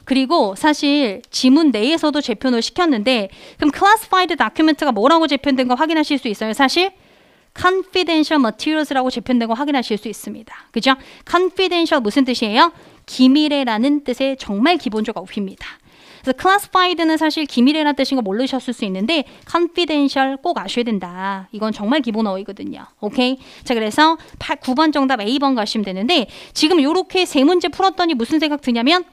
그리고 사실 지문 내에서도 재편을 시켰는데 그럼 classified document가 뭐라고 재편된 거 확인하실 수 있어요. 사실 confidential materials라고 재편된 거 확인하실 수 있습니다. 그죠? confidential 무슨 뜻이에요? 기밀이라는 뜻의 정말 기본적 어휘입니다. 그래서 classified는 사실 기밀이라는 뜻인 거 모르셨을 수 있는데 confidential 꼭 아셔야 된다. 이건 정말 기본 어휘거든요. 오케이? 자, 그래서 9번 정답 A번 가시면 되는데 지금 이렇게 3문제 풀었더니 무슨 생각 드냐면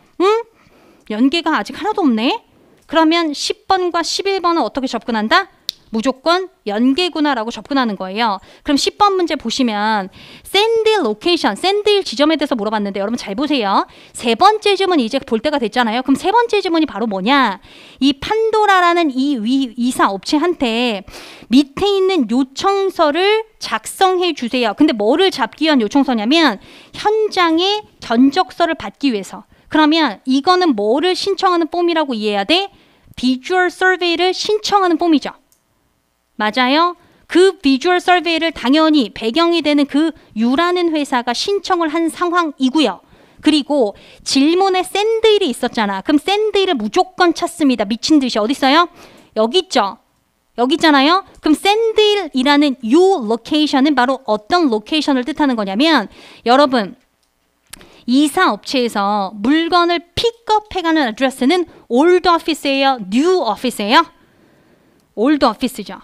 연계가 아직 하나도 없네. 그러면 10번과 11번은 어떻게 접근한다? 무조건 연계구나라고 접근하는 거예요. 그럼 10번 문제 보시면 샌드힐 로케이션, 샌드힐 지점에 대해서 물어봤는데 여러분 잘 보세요. 세 번째 지문 이제 볼 때가 됐잖아요. 그럼 세 번째 지문이 바로 뭐냐? 이 판도라라는 이 이사 업체한테 밑에 있는 요청서를 작성해 주세요. 근데 뭐를 잡기 위한 요청서냐면 현장의 견적서를 받기 위해서. 그러면 이거는 뭐를 신청하는 폼이라고 이해해야 돼? 비주얼 서베이를 신청하는 폼이죠. 맞아요? 그 비주얼 서베이를 당연히 배경이 되는 그 U라는 회사가 신청을 한 상황이고요. 그리고 질문에 샌드힐이 있었잖아. 그럼 샌드힐을 무조건 찾습니다. 미친 듯이. 어디 있어요? 여기 있죠. 여기 있잖아요. 그럼 샌드힐이라는 U 로케이션은 바로 어떤 로케이션을 뜻하는 거냐면 여러분 이사 업체에서 물건을 픽업해가는 어드레스는 올드 오피스예요? 뉴 오피스예요? 올드 오피스죠.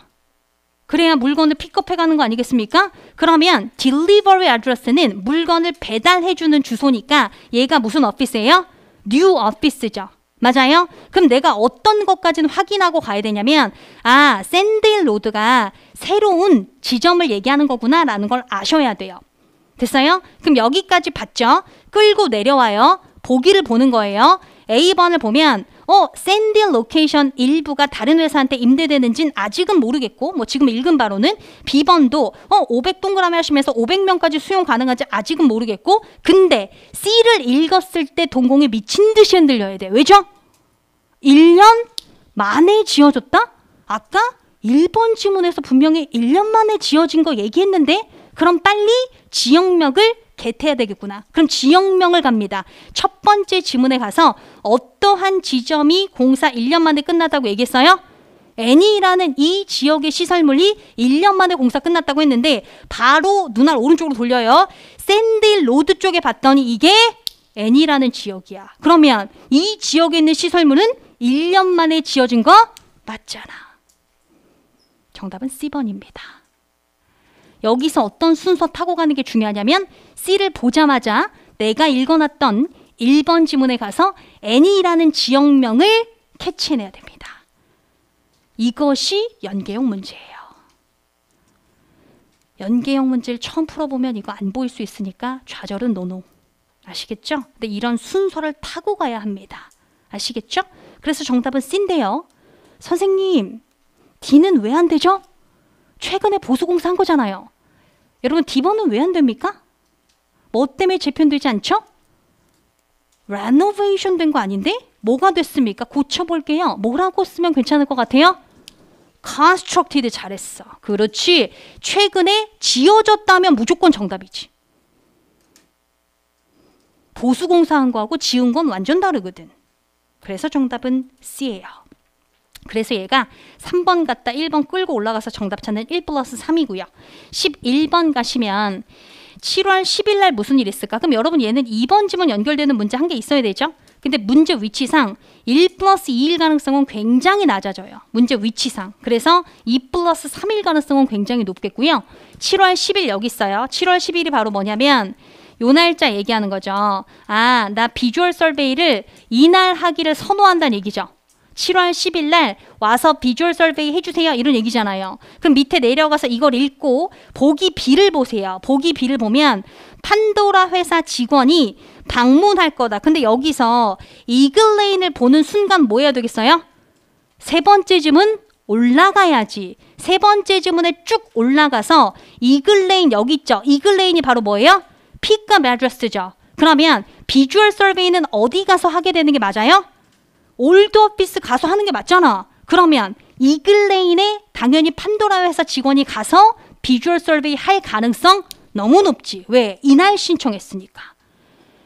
그래야 물건을 픽업해가는 거 아니겠습니까? 그러면 딜리버리 어드레스는 물건을 배달해주는 주소니까 얘가 무슨 오피스예요? 뉴 오피스죠. 맞아요? 그럼 내가 어떤 것까지는 확인하고 가야 되냐면 아, 샌드힐 로드가 새로운 지점을 얘기하는 거구나 라는 걸 아셔야 돼요. 됐어요? 그럼 여기까지 봤죠? 끌고 내려와요. 보기를 보는 거예요. A번을 보면 샌드힐 로케이션 일부가 다른 회사한테 임대되는지는 아직은 모르겠고 뭐 지금 읽은 바로는 B번도 500동그라미 하시면서 500명까지 수용 가능한지 아직은 모르겠고 근데 C를 읽었을 때 동공이 미친 듯이 흔들려야 돼. 왜죠? 1년 만에 지어졌다? 아까 1번 지문에서 분명히 1년 만에 지어진 거 얘기했는데 그럼 빨리 지역명을 겟해야 되겠구나. 그럼 지역명을 갑니다. 첫 번째 지문에 가서 어떠한 지점이 공사 1년 만에 끝났다고 얘기했어요? N이라는 이 지역의 시설물이 1년 만에 공사 끝났다고 했는데 바로 눈알 오른쪽으로 돌려요. 샌드힐 로드 쪽에 봤더니 이게 N이라는 지역이야. 그러면 이 지역에 있는 시설물은 1년 만에 지어진 거 맞잖아. 정답은 C번입니다. 여기서 어떤 순서 타고 가는 게 중요하냐면 C를 보자마자 내가 읽어놨던 1번 지문에 가서 N이라는 지역명을 캐치해내야 됩니다. 이것이 연계형 문제예요. 연계형 문제를 처음 풀어보면 이거 안 보일 수 있으니까 좌절은 노노. 아시겠죠? 근데 이런 순서를 타고 가야 합니다. 아시겠죠? 그래서 정답은 C인데요. 선생님, D는 왜 안 되죠? 최근에 보수공사 한 거잖아요. 여러분 D번은 왜 안 됩니까? 뭐 때문에 재편되지 않죠? 레노베이션 된 거 아닌데? 뭐가 됐습니까? 고쳐볼게요. 뭐라고 쓰면 괜찮을 것 같아요? constructed 잘했어. 그렇지. 최근에 지어졌다면 무조건 정답이지. 보수공사한 거하고 지은 건 완전 다르거든. 그래서 정답은 C예요. 그래서 얘가 3번 갔다 1번 끌고 올라가서 정답 찾는 1 플러스 3이고요. 11번 가시면 7월 10일 날 무슨 일 있을까? 그럼 여러분 얘는 2번 지문 연결되는 문제 한 개 있어야 되죠? 근데 문제 위치상 1 플러스 2일 가능성은 굉장히 낮아져요. 문제 위치상. 그래서 2 플러스 3일 가능성은 굉장히 높겠고요. 7월 10일 여기 있어요. 7월 10일이 바로 뭐냐면 요 날짜 얘기하는 거죠. 아, 나 비주얼 설베이를 이날 하기를 선호한다는 얘기죠. 7월 10일 날 와서 비주얼 설베이 해주세요. 이런 얘기잖아요. 그럼 밑에 내려가서 이걸 읽고 보기 B를 보세요. 보기 B를 보면 판도라 회사 직원이 방문할 거다. 근데 여기서 이글레인을 보는 순간 뭐 해야 되겠어요? 세 번째 지문 올라가야지. 세 번째 지문에 쭉 올라가서 이글레인 여기 있죠. 이글레인이 바로 뭐예요? 픽업 애드레스죠. 그러면 비주얼 설베이는 어디 가서 하게 되는 게 맞아요? 올드 오피스 가서 하는 게 맞잖아. 그러면 이글레인에 당연히 판도라 회사 직원이 가서 비주얼 설베이 할 가능성 너무 높지. 왜? 이날 신청했으니까.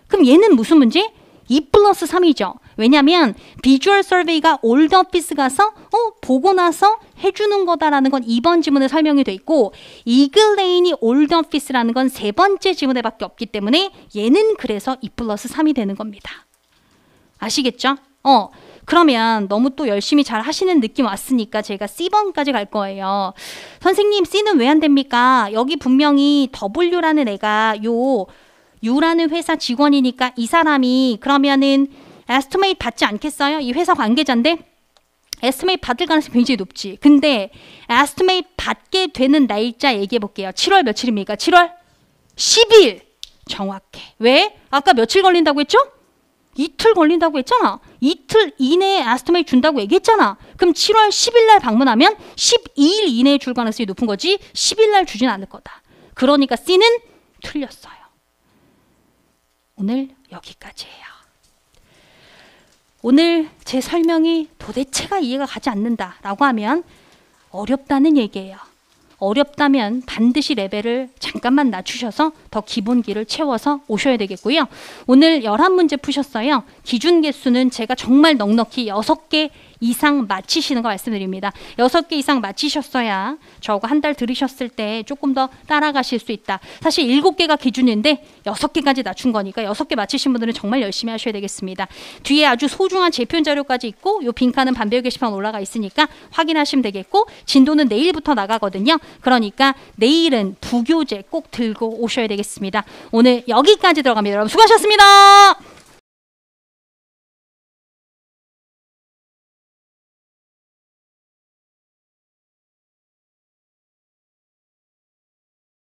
그럼 얘는 무슨 문제? 2 플러스 3이죠. 왜냐면 비주얼 설베이가 올드 오피스 가서 보고 나서 해주는 거다라는 건 2번 지문에 설명이 돼 있고 이글레인이 올드 오피스라는 건 세 번째 지문에 밖에 없기 때문에 얘는 그래서 2 플러스 3이 되는 겁니다. 아시겠죠? 그러면 너무 또 열심히 잘 하시는 느낌 왔으니까 제가 C번까지 갈 거예요. 선생님 C는 왜 안 됩니까? 여기 분명히 W라는 애가 U라는 회사 직원이니까 이 사람이 그러면은 에스티메이트 받지 않겠어요? 이 회사 관계자인데 에스티메이트 받을 가능성이 굉장히 높지. 근데 에스티메이트 받게 되는 날짜 얘기해 볼게요. 7월 며칠입니까? 7월 10일. 정확해. 왜? 아까 며칠 걸린다고 했죠? 이틀 걸린다고 했잖아. 이틀 이내에 에스티메이트 준다고 얘기했잖아. 그럼 7월 10일 날 방문하면 12일 이내에 줄 가능성이 높은 거지 10일 날 주진 않을 거다. 그러니까 C는 틀렸어요. 오늘 여기까지예요. 오늘 제 설명이 도대체가 이해가 가지 않는다라고 하면 어렵다는 얘기예요. 어렵다면 반드시 레벨을 잠깐만 낮추셔서 더 기본기를 채워서 오셔야 되겠고요. 오늘 11문제 푸셨어요. 기준 개수는 제가 정말 넉넉히 6개 이상 맞히시는 거 말씀드립니다. 6개 이상 맞히셨어야 저거 한 달 들으셨을 때 조금 더 따라가실 수 있다. 사실 7개가 기준인데 6개까지 낮춘 거니까 6개 맞히신 분들은 정말 열심히 하셔야 되겠습니다. 뒤에 아주 소중한 재편 자료까지 있고 요 빈칸은 반별 게시판 올라가 있으니까 확인하시면 되겠고 진도는 내일부터 나가거든요. 그러니까 내일은 부교재 꼭 들고 오셔야 되겠습니다. 오늘 여기까지 들어갑니다. 여러분 수고하셨습니다.